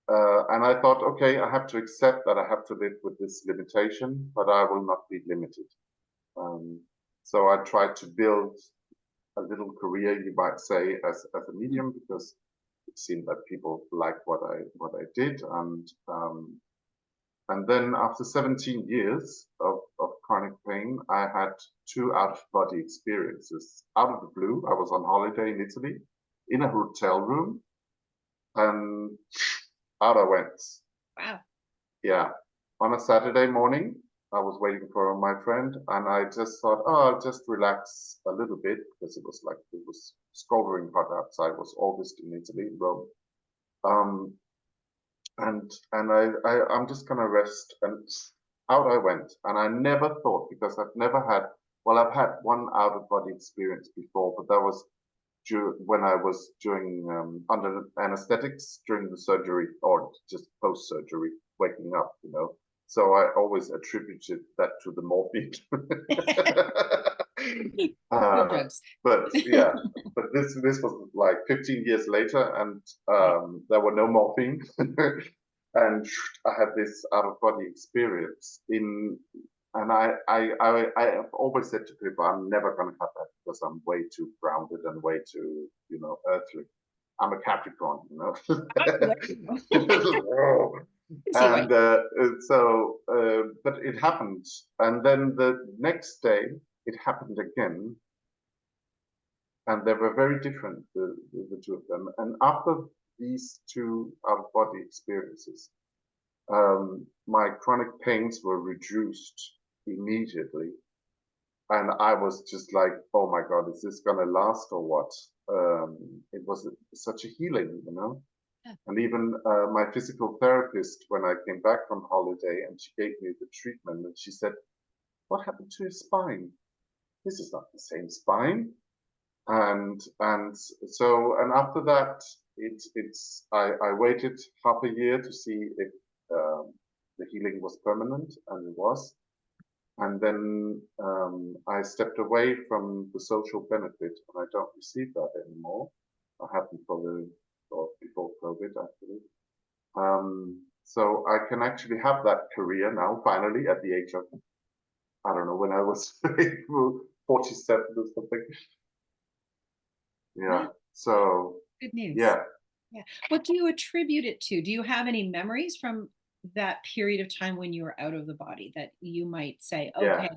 I thought, okay, I have to accept that I have to live with this limitation, but I will not be limited. So I tried to build a little career, you might say, as a medium, because it seemed that people liked what I did, and then after 17 years of chronic pain, I had 2 out-of-body experiences. Out of the blue, I was on holiday in Italy, in a hotel room, and out I went.
Wow.
Yeah, on a Saturday morning, I was waiting for my friend, and I just thought, oh, I'll just relax a little bit, because it was scalding hot outside. It was August in Italy, in Rome. And I'm just gonna rest, and out I went. And I never thought, because I've never had, well, I've had one out of body experience before, but that was when I was under anesthetics during the surgery, or just post-surgery, waking up, So I always attributed that to the morphine.
Cool drugs.
But yeah, but this was like 15 years later, and there were no morphine, and I had this out-of-body experience and I have always said to people, I'm never going to have that because I'm way too grounded and way too, earthly. I'm a Capricorn, And but it happened. And then the next day, it happened again. And they were very different, the two of them. And after these two out-of-body experiences, my chronic pains were reduced immediately. And I was just like, oh my God, is this going to last or what? It was such a healing, Yeah. And even my physical therapist, when I came back from holiday and she gave me the treatment, and she said, what happened to your spine? This is not the same spine. And after that, I waited half a year to see if the healing was permanent, and it was. And then I stepped away from the social benefit, and I don't receive that anymore. I haven't before COVID, actually. So I can actually have that career now, finally, at the age of, I don't know, when I was 47 or something. Yeah. So
good news.
Yeah.
What do you attribute it to? Do you have any memories from that period of time when you were out of the body that you might say, okay,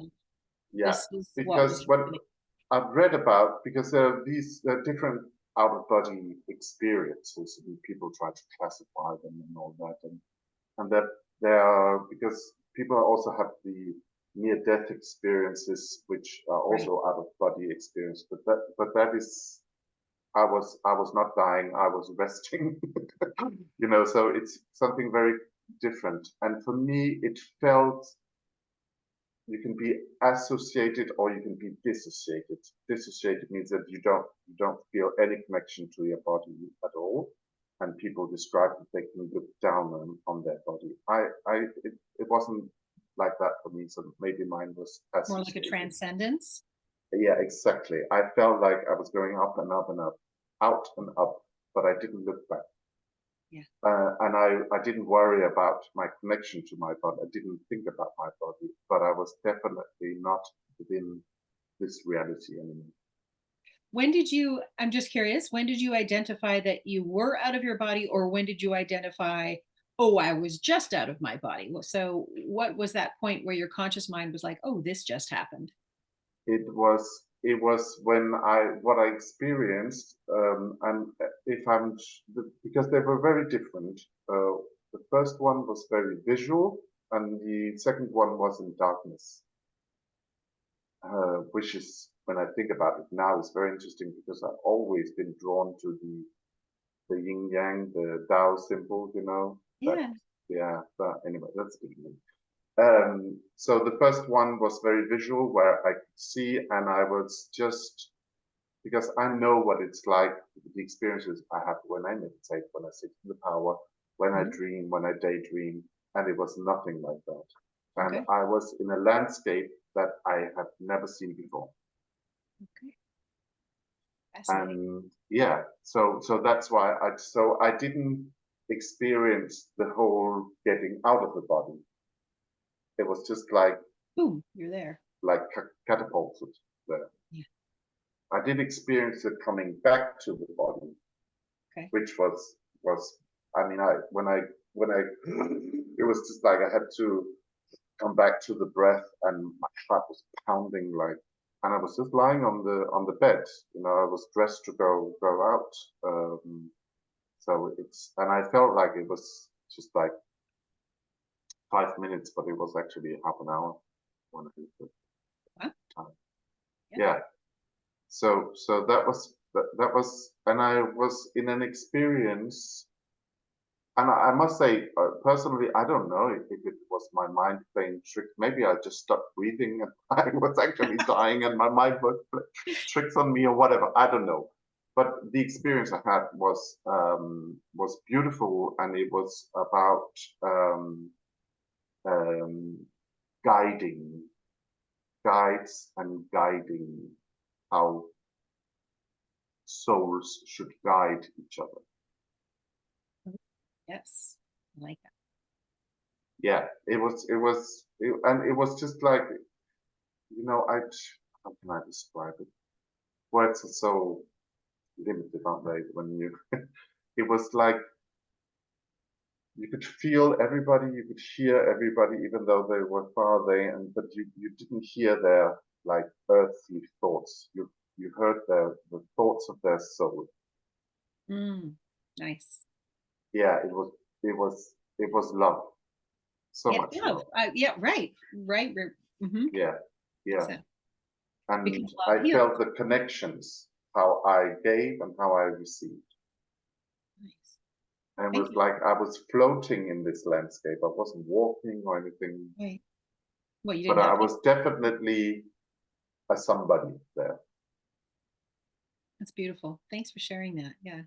this is
because what I've read about, because there are these different out-of-body experiences, and people try to classify them and all that, and that there are, because people also have the near-death experiences, which are also out-of-body experience, but that is, I was not dying, I was resting, so it's something very different. And for me, it felt, you can be associated or you can be dissociated. Dissociated means that you don't feel any connection to your body at all. And people describe that they can look down on their body. It wasn't like that for me, so maybe mine was
more like a transcendence.
Yeah, exactly. I felt like I was going up and up and up, out and up, but I didn't look back.
Yeah.
And I didn't worry about my connection to my body. I didn't think about my body, but I was definitely not within this reality anymore.
When did you, I'm just curious, when did you identify that you were out of your body, or when did you identify, oh, I was just out of my body? So what was that point where your conscious mind was like, oh, this just happened?
It was when what I experienced, and because they were very different. The first one was very visual, and the second one was in darkness, which is, when I think about it now, is very interesting, because I've always been drawn to the yin yang, the Tao symbol,
Yeah.
But anyway, that's a good. So the first one was very visual, where I could see, and I was just, because I know what it's like, the experiences I have when I meditate, when I sit in the power, when I dream, when I daydream, and it was nothing like that. And I was in a landscape that I had never seen before.
Okay.
And yeah, so that's why I didn't experience the whole getting out of the body. It was just like, boom,
you're there,
like catapulted there.
Yeah.
I did experience it coming back to the body, which was I mean, when I it was just like I had to come back to the breath, and my heart was pounding like, and I was just lying on the bed, I was dressed to go out. So and I felt like it was just like 5 minutes, but it was actually half an hour when I did the time. Yeah. So that was, and I was in an experience, and I must say, personally, I don't know if it was my mind playing tricks. Maybe I just stopped breathing and I was actually dying, and my mind was tricks on me or whatever. I don't know. but the experience I had was beautiful, and it was about guiding, guides and guiding how souls should guide each other.
Yes, I like that.
Yeah, it was just like, how can I describe it? Words are so limited, aren't they? When you, it was like you could feel everybody, you could hear everybody, even though they were far away, but you didn't hear their like earthly thoughts. You heard the thoughts of their soul.
Nice.
Yeah, it was love. So
Yeah,
much love.
yeah, right. Mm-hmm.
Yeah, yeah.
So,
And
because
I
love heals.
felt the connections, how I gave and how I received.
Nice.
And it
Thank
was
you.
like I was floating in this landscape. I wasn't walking or anything,
Right. Well, you
but
didn't
I
have to.
was definitely a somebody there.
That's beautiful. Thanks for sharing that. Yeah.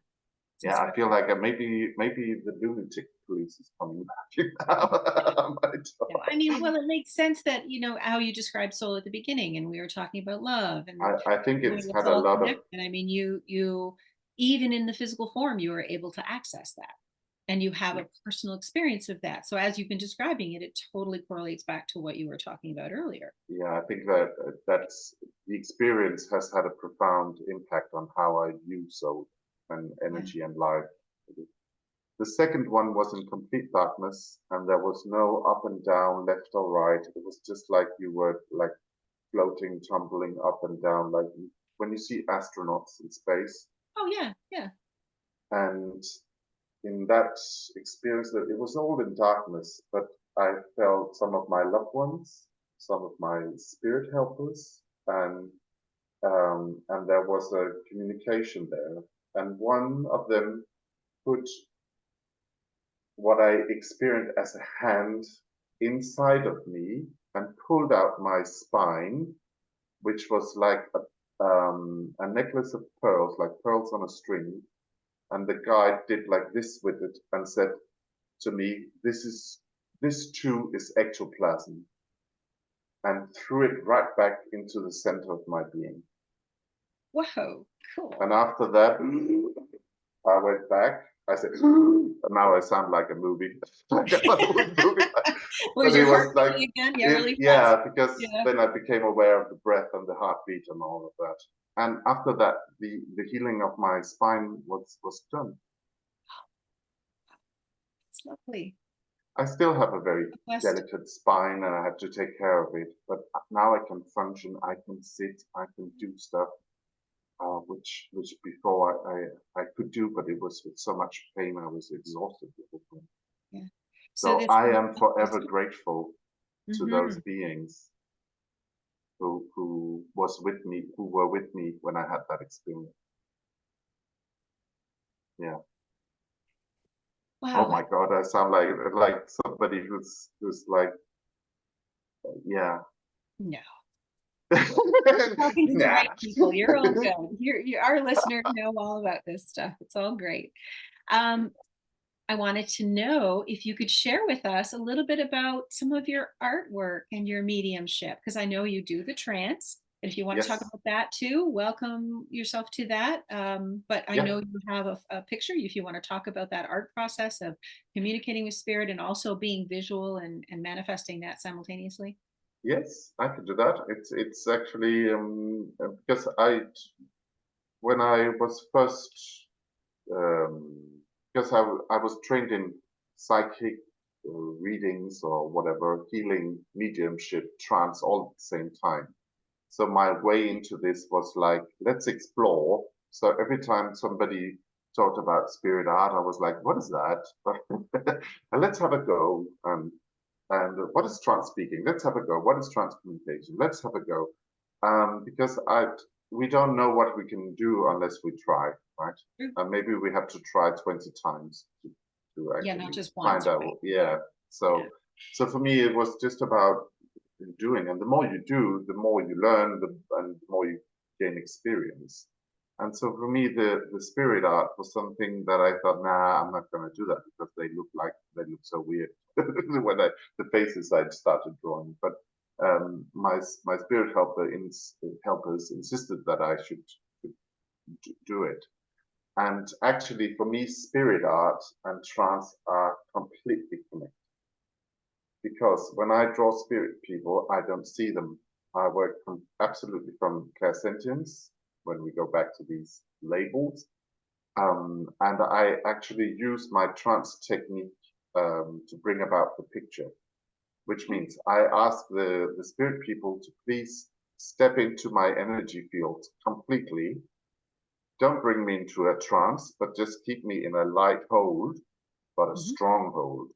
It's
Yeah, I feel like maybe the lunatic police is coming back now.
no, I mean, well, it makes sense that, how you described soul at the beginning, and we were talking about love and
I think
the way
it's
it's
had a
all
lot of,
connected. I mean, you even in the physical form, you were able to access that, and you have a personal experience of that. So as you've been describing it, it totally correlates back to what you were talking about earlier.
yeah, I think that's the experience has had a profound impact on how I view soul and
Yeah.
energy and life. The second one was in complete darkness, and there was no up and down, left or right. It was just like you were like floating, tumbling up and down, like when you see astronauts in space.
Oh yeah, yeah.
And in that experience, that it was all in darkness, but I felt some of my loved ones, some of my spirit helpers, and there was a communication there. And one of them put what I experienced as a hand inside of me and pulled out my spine, which was like a necklace of pearls, like pearls on a string. And the guide did like this with it and said to me, this too is ectoplasm, and threw it right back into the center of my being.
Whoa, cool.
And after that, I went back. I said, and now I sound like a movie, like a Hollywood movie.
Was
But
your
it
heart
was like,
beating again? Yeah, really fast.
yeah, because
Yeah.
then I became aware of the breath and the heartbeat and all of that. And after that, the healing of my spine was done.
It's lovely.
I still have a very
Blessed.
delicate spine, and I have to take care of it. But now I can function. I can sit. I can do stuff, which before I could do, but it was with so much pain. I was exhausted with it.
Yeah.
So
this
I am forever grateful to those
Mhm.
beings who were with me when I had that experience. Yeah.
Wow.
Oh my God, I sound like somebody who's like, yeah.
No. Talking to the
Nah.
right people. You're all good. Our listeners know all about this stuff. It's all great. I wanted to know if you could share with us a little bit about some of your artwork and your mediumship, because I know you do the trance. And if you want to talk
Yes.
about that too, welcome yourself to that. But I know you have a picture if you want to talk about that art process of communicating with spirit and also being visual and manifesting that simultaneously.
Yes, I could do that. It's actually because when I was first because I was trained in psychic readings or whatever, healing, mediumship, trance, all at the same time. So my way into this was like, let's explore. So every time somebody talked about spirit art, I was like, what is that? And let's have a go. And what is trance speaking? Let's have a go. What is trance communication? Let's have a go. Because we don't know what we can do unless we try, right? And maybe we have to try 20 times to
Yeah, not
actually
just
find
once,
out.
right?
Yeah. So for me, it was just about doing, and the more you do, the more you learn, and the more you gain experience. And so for me, the spirit art was something that I thought, nah, I'm not going to do that because they look so weird when the faces I started drawing. But my spirit helpers insisted that I should do it. And actually, for me, spirit art and trance are completely connected. Because when I draw spirit people, I don't see them. I work absolutely from clairsentience, when we go back to these labels. And I actually use my trance technique to bring about the picture, which means I ask the spirit people to please step into my energy field completely. Don't bring me into a trance, but just keep me in a light hold, but a strong hold.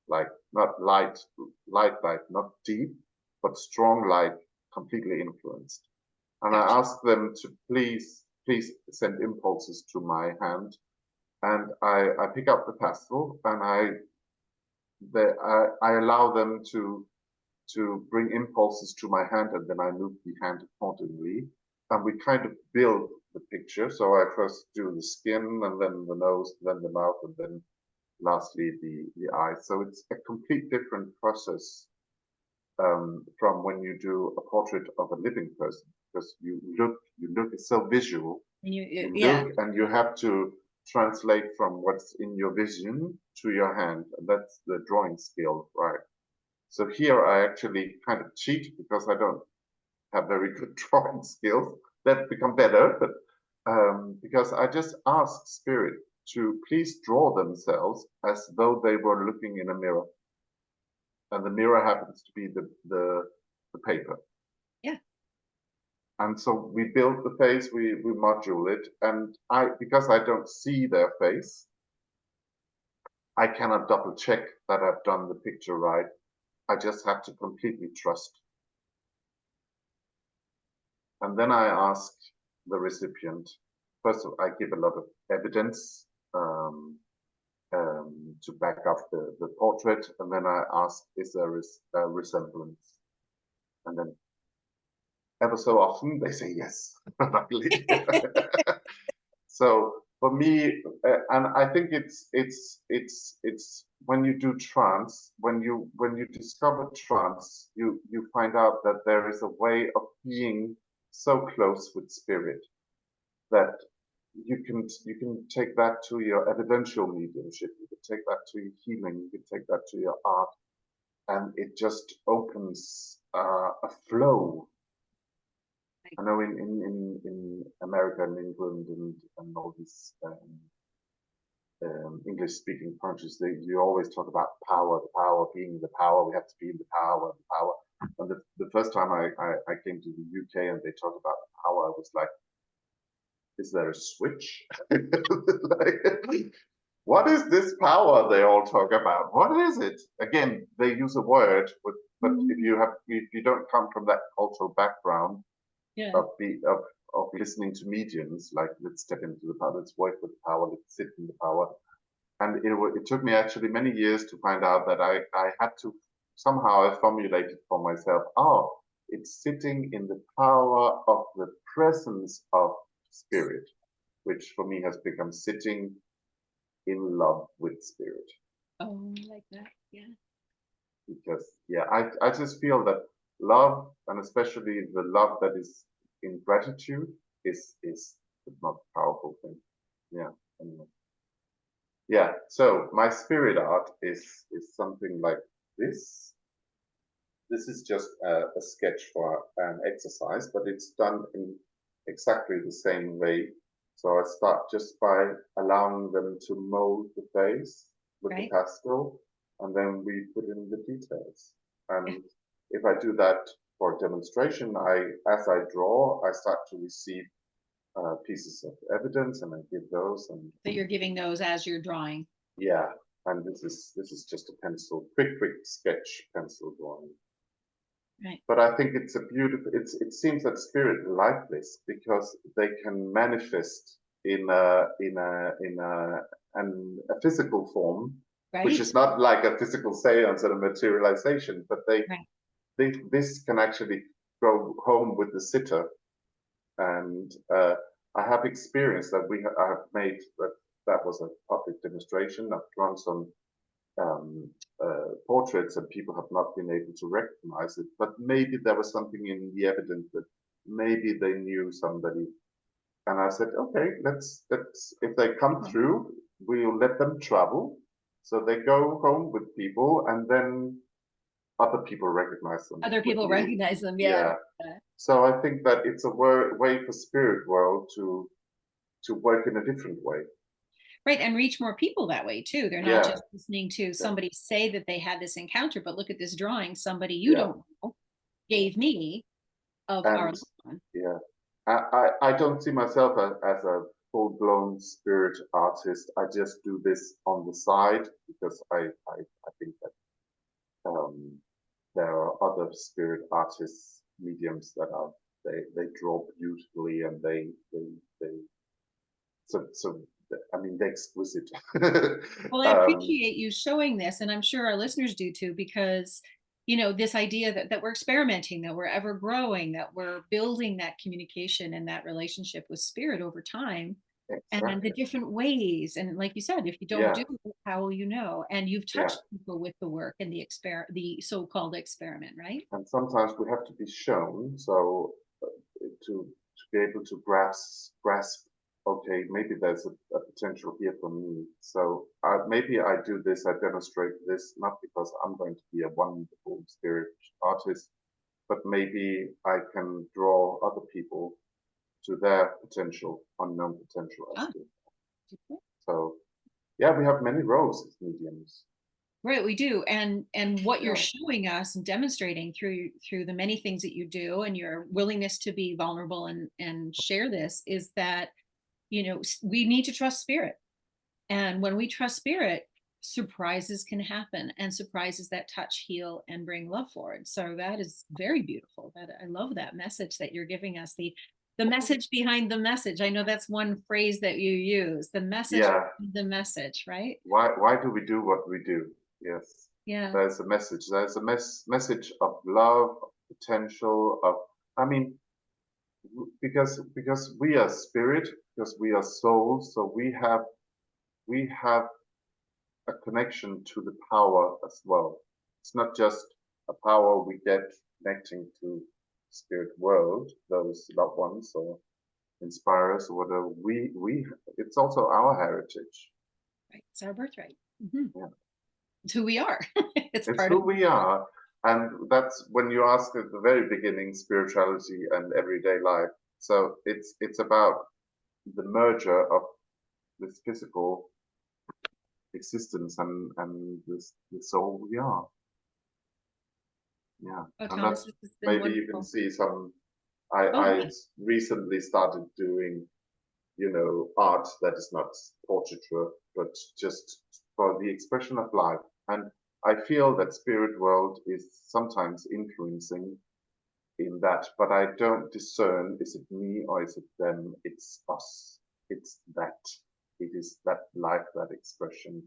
Like not light, not deep, but strong light, completely influenced. And I ask them to please send impulses to my hand, and I pick up the pastel and I allow them to bring impulses to my hand, and then I move the hand accordingly, and we kind of build the picture. So I first do the skin, and then the nose, then the mouth, and then lastly the eyes. So it's a complete different process from when you do a portrait of a living person, because you look, it's so visual. You look and you have to translate from what's in your vision to your hand, and that's the drawing skill, right? So here I actually kind of cheat because I don't have very good drawing skills. That become better, but because I just ask spirit to please draw themselves as though they were looking in a mirror, and the mirror happens to be the paper.
Yeah.
And so we build the face, we module it, and because I don't see their face, I cannot double check that I've done the picture right. I just have to completely trust. And then I ask the recipient, first of all, I give a lot of evidence to back up the portrait, and then I ask, is there a resemblance? And then ever so often they say yes, luckily. So for me, and I think it's when you do trance, when you discover trance, you find out that there is a way of being so close with spirit that you can take that to your evidential mediumship, you can take that to your healing, you can take that to your art, and it just opens a flow. I know in America and England and all these English-speaking countries, you always talk about power, the power being the power. We have to be in the power, the power. And the first time I came to the UK and they talked about the power, I was like, is there a switch? Like, what is this power they all talk about? What is it? Again, they use a word, but if you don't come from that cultural background, of listening to mediums, like let's step into the power, let's work with the power, let's sit in the power. And it took me actually many years to find out that I had to somehow I formulated for myself, oh, it's sitting in the power of the presence of spirit, which for me has become sitting in love with spirit.
Oh, like that, yeah.
Because I just feel that love, and especially the love that is in gratitude, is the most powerful thing. Yeah. Anyway. Yeah. So my spirit art is something like this. This is just a sketch for an exercise, but it's done in exactly the same way. So I start just by allowing them to mold the face with the pastel, and then we put in the details. And if I do that for a demonstration, as I draw, I start to receive pieces of evidence, and I give those. And
so you're giving those as you're drawing.
Yeah, and this is just a pencil, quick sketch pencil drawing.
Right.
But I think it's a beautiful. It seems that spirit like this because they can manifest in a physical form, which is not like a physical seance or a materialization, but this can actually go home with the sitter, and I have experienced that I have made that was a public demonstration. I've drawn some portraits and people have not been able to recognize it, but maybe there was something in the evidence that maybe they knew somebody. And I said, okay, let's if they come through, we'll let them travel. So they go home with people and then other people recognize them.
Other people recognize them,
Yeah. So I think that it's a way for spirit world to work in a different way.
Right, and reach more people that way too. They're not just listening to somebody say that they had this encounter, but look at this drawing somebody you don't know gave me of our loved one.
Yeah, I don't see myself as a full-blown spirit artist. I just do this on the side because I think that there are other spirit artists, mediums that are they draw beautifully and they so I mean they're exquisite.
Well, I appreciate you showing this, and I'm sure our listeners do too, because this idea that we're experimenting, that we're ever growing, that we're building that communication and that relationship with spirit over time, and the different ways. And like you said, if you don't do it, how will you know? And you've touched people with the work and the so-called experiment, right?
And sometimes we have to be shown, so to be able to grasp, okay, maybe there's a potential here for me. So maybe I do this, I demonstrate this, not because I'm going to be a wonderful spirit artist, but maybe I can draw other people to their potential, unknown potential as well. So yeah, we have many roles as mediums.
Right, we do. And what you're showing us and demonstrating through the many things that you do and your willingness to be vulnerable and share this is that, we need to trust spirit. And when we trust spirit, surprises can happen, and surprises that touch, heal, and bring love forward. So that is very beautiful. That I love that message that you're giving us. The message behind the message. I know that's one phrase that you use. The message behind the message, right?
Why do we do what we do? Yes.
Yeah.
There's a message. There's a message of love, of potential, of I mean, because we are spirit, because we are souls, so we have a connection to the power as well. It's not just a power we get connecting to spirit world, those loved ones or inspirers or whatever. It's also our heritage.
Right. It's our birthright. Mm-hmm.
Yeah.
It's who we are.
It's who we are. And that's when you ask at the very beginning, spirituality and everyday life. So it's about the merger of this physical existence and the soul we are. Yeah.
Oh,
and
Thomas,
that's
this has been
maybe
wonderful.
you can see some I recently started doing, art that is not portraiture, but just for the expression of life. And I feel that spirit world is sometimes influencing in that, but I don't discern, is it me or is it them? It's us. It's that. It is that life, that expression,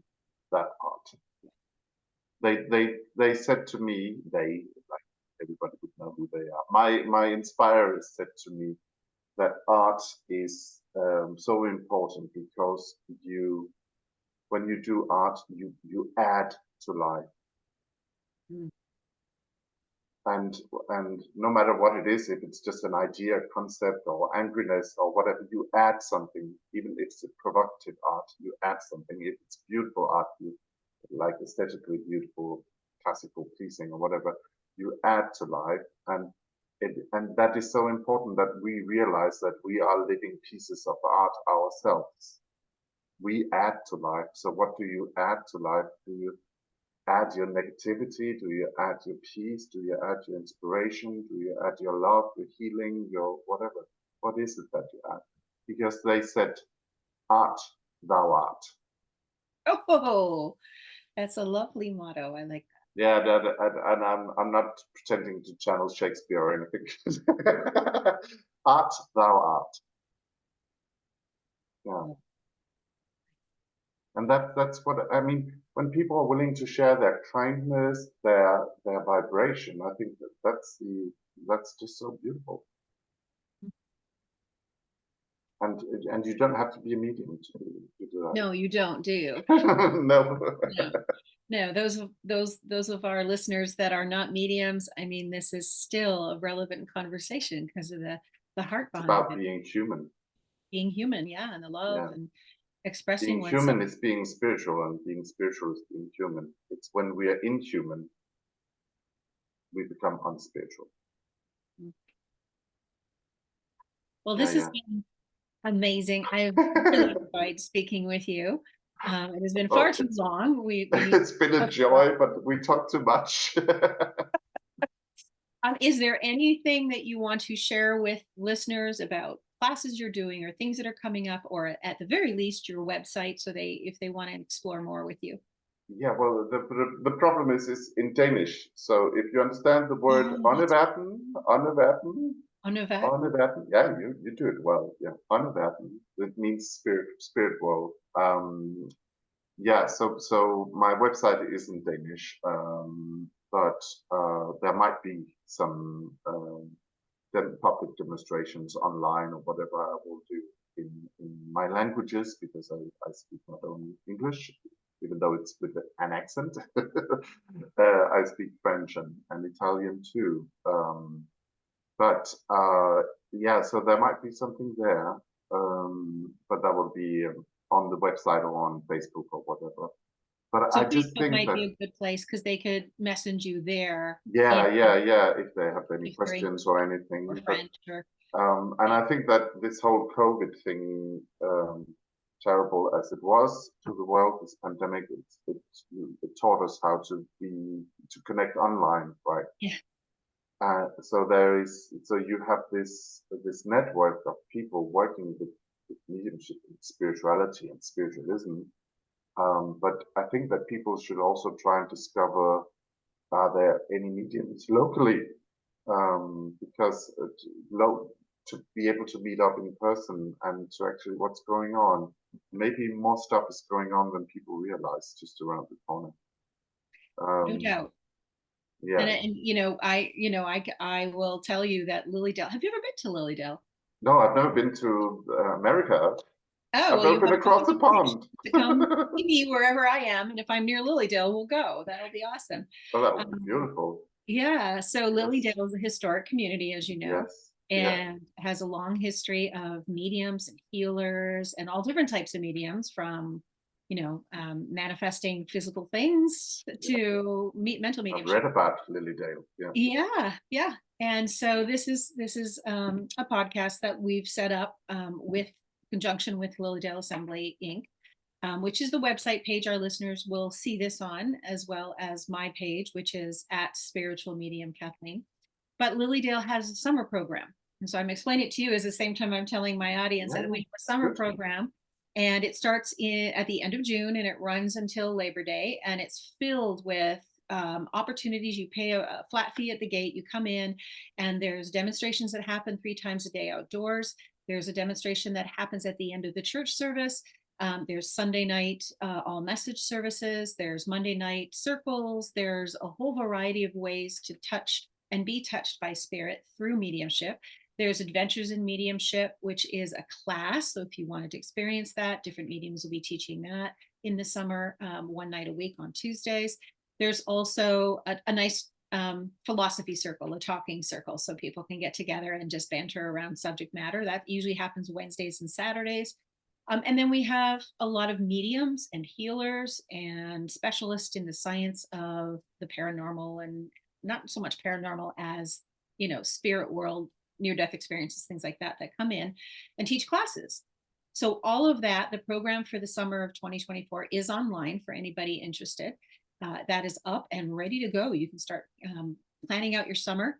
that art. They said to me, like everybody would know who they are. My inspirers said to me that art is so important because when you do art, you add to life. And no matter what it is, if it's just an idea, concept, or angriness, or whatever, you add something. Even if it's a provocative art, you add something. If it's beautiful art, you like aesthetically beautiful, classical, pleasing, or whatever, you add to life. And that is so important that we realize that we are living pieces of art ourselves. We add to life. So what do you add to life? Do you add your negativity? Do you add your peace? Do you add your inspiration? Do you add your love, your healing, your whatever? What is it that you add? Because they said, art, thou art.
Oh, that's a lovely motto. I like that.
Yeah, and I'm not pretending to channel Shakespeare or anything. Art, thou art. Yeah. And that's what I mean. When people are willing to share their kindness, their vibration, I think that's just so beautiful. And you don't have to be a medium to do
No, you don't, do you?
that. No.
No. No, those of our listeners that are not mediums, I mean, this is still a relevant conversation because of the heart
It's
behind
about
it.
being human.
Being human, yeah, and the love
Yeah.
and expressing
Being
oneself.
human is being spiritual, and being spiritual is being human. It's when we are inhuman, we become unspiritual.
Well,
Yeah,
this has
yeah.
been amazing. I've really enjoyed speaking with you. It has been far
Oh,
too long. We
it's been a joy, but we talk too much.
Is there anything that you want to share with listeners about classes you're doing or things that are coming up, or at the very least your website, so if they want to explore more with you?
Yeah, well, the problem is in Danish. So if you understand the word
Oh, that's
åndeverden,
Onovac.
åndeverden, yeah, you do it well. Yeah, åndeverden. It means spirit world. Yeah, so my website is in Danish, but there might be some public demonstrations online or whatever I will do in my languages, because I speak not only English, even though it's with an accent. I speak French and Italian too. But yeah, so there might be something there, but that will be on the website or on Facebook or whatever. But
So
I just
Facebook
think
might
that,
be a good place because they could message you there
yeah, if they have any
if they're English
questions or
or
anything. But
French or
and I think that this whole COVID thing, terrible as it was to the world, this pandemic, it taught us how to connect online, right?
yeah.
So you have this network of people working with mediumship and spirituality and spiritualism. But I think that people should also try and discover, are there any mediums locally? Because to be able to meet up in person and to actually what's going on, maybe more stuff is going on than people realize just around the corner.
No doubt.
Yeah.
And I will tell you that Lilydale. Have you ever been to Lilydale?
No, I've never been to America.
Oh,
I've
well,
never
you
been
have no
across the
obligation
pond.
to come see me wherever I am, and if I'm near Lilydale, we'll go. That'll be awesome.
Oh, that would be
Um,
beautiful.
yeah, so
Yes,
Lilydale is a historic community, as you know,
yes, yeah.
and has a long history of mediums and healers and all different types of mediums, from manifesting physical things
Yeah.
to mental
I've
mediumship.
read about Lilydale. Yeah.
Yeah, yeah. And so this is a podcast that we've set up with conjunction with Lilydale Assembly Inc., which is the website page our listeners will see this on, as well as my page, which is at Spiritual Medium Kathleen. But Lilydale has a summer program. And so I'm explaining it to you as the same time I'm telling my audience
Yeah,
that we
yeah.
have a summer
Good.
program, and it starts at the end of June and it runs until Labor Day. And it's filled with opportunities. You pay a flat fee at the gate, you come in, and there's demonstrations that happen 3 times a day outdoors. There's a demonstration that happens at the end of the church service. There's Sunday night all message services. There's Monday night circles. There's a whole variety of ways to touch and be touched by spirit through mediumship. There's Adventures in Mediumship, which is a class. So if you wanted to experience that, different mediums will be teaching that in the summer, one night a week on Tuesdays. There's also a nice philosophy circle, a talking circle, so people can get together and just banter around subject matter. That usually happens Wednesdays and Saturdays. And then we have a lot of mediums and healers and specialists in the science of the paranormal, and not so much paranormal as, spirit world, near-death experiences, things like that come in and teach classes. So all of that, the program for the summer of 2024 is online for anybody interested. That is up and ready to go. You can start planning out your summer.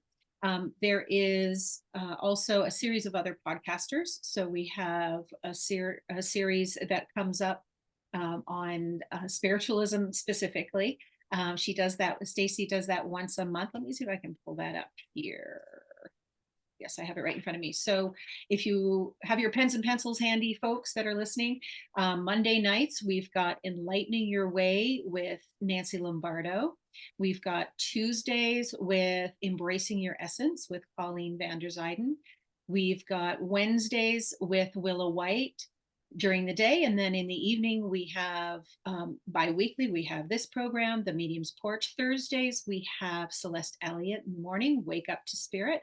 There is also a series of other podcasters. So we have a series that comes up on spiritualism specifically. She does that. Stacy does that once a month. Let me see if I can pull that up here. Yes, I have it right in front of me. So if you have your pens and pencils handy, folks that are listening, Monday nights, we've got Enlightening Your Way with Nancy Lombardo. We've got Tuesdays with Embracing Your Essence with Colleen van der Zijden. We've got Wednesdays with Willa White during the day, and then in the evening we have bi-weekly we have this program, the Medium's Porch. Thursdays we have Celeste Elliott in the morning, Wake Up to Spirit.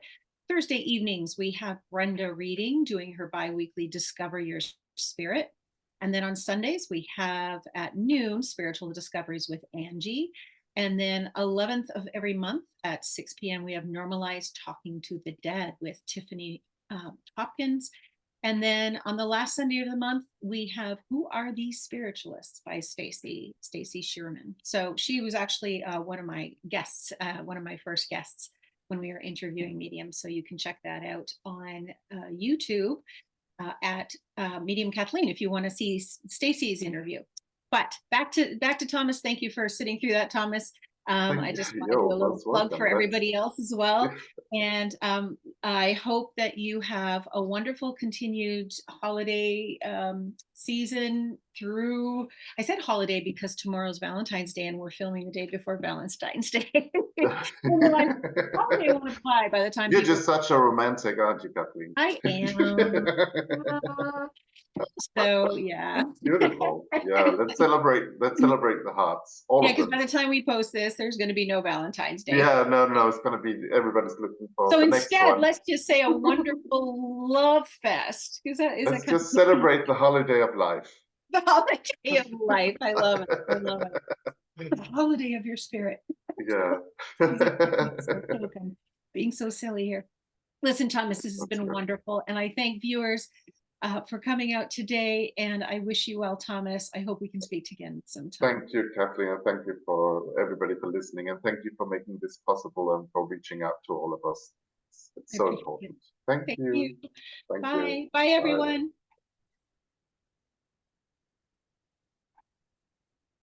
Thursday evenings we have Brenda Reading doing her bi-weekly Discover Your Spirit. And then on Sundays we have at noon Spiritual Discoveries with Angie. And then 11th of every month at 6 p.m. we have Normalized Talking to the Dead with Tiffany Hopkins. And then on the last Sunday of the month, we have Who Are These Spiritualists by Stacy Sherman. So she was actually one of my guests, one of my first guests when we were interviewing mediums. So you can check that out on YouTube at Medium Kathleen if you want to see Stacy's interview. But back to Thomas. Thank you for sitting through that, Thomas. I just want to do a little plug for everybody else as well. And I hope that you have a wonderful continued holiday season through, I said holiday because tomorrow's Valentine's Day and we're filming the day before Valentine's Day. Holiday won't apply by the time
you're just such a romantic, aren't you, Kathleen?
I am. So yeah.
Beautiful. Yeah, let's celebrate the hearts. All
because by the time we post this, there's going to be no Valentine's Day.
Yeah, no, it's going to be, everybody's looking for
so
the
instead,
next one.
Let's just say a wonderful love fest.
Let's just celebrate the holiday of life.
The holiday of life. I love it. I love it. The holiday of your spirit.
Yeah.
Being so silly here. Listen, Thomas, this has been wonderful. And I thank viewers for coming out today. And I wish you well, Thomas. I hope we can speak again sometime.
Thank you, Kathleen. And thank you for everybody for listening. And thank you for making this possible and for reaching out to all of us. It's so important. Thank you.
Bye. Bye, everyone.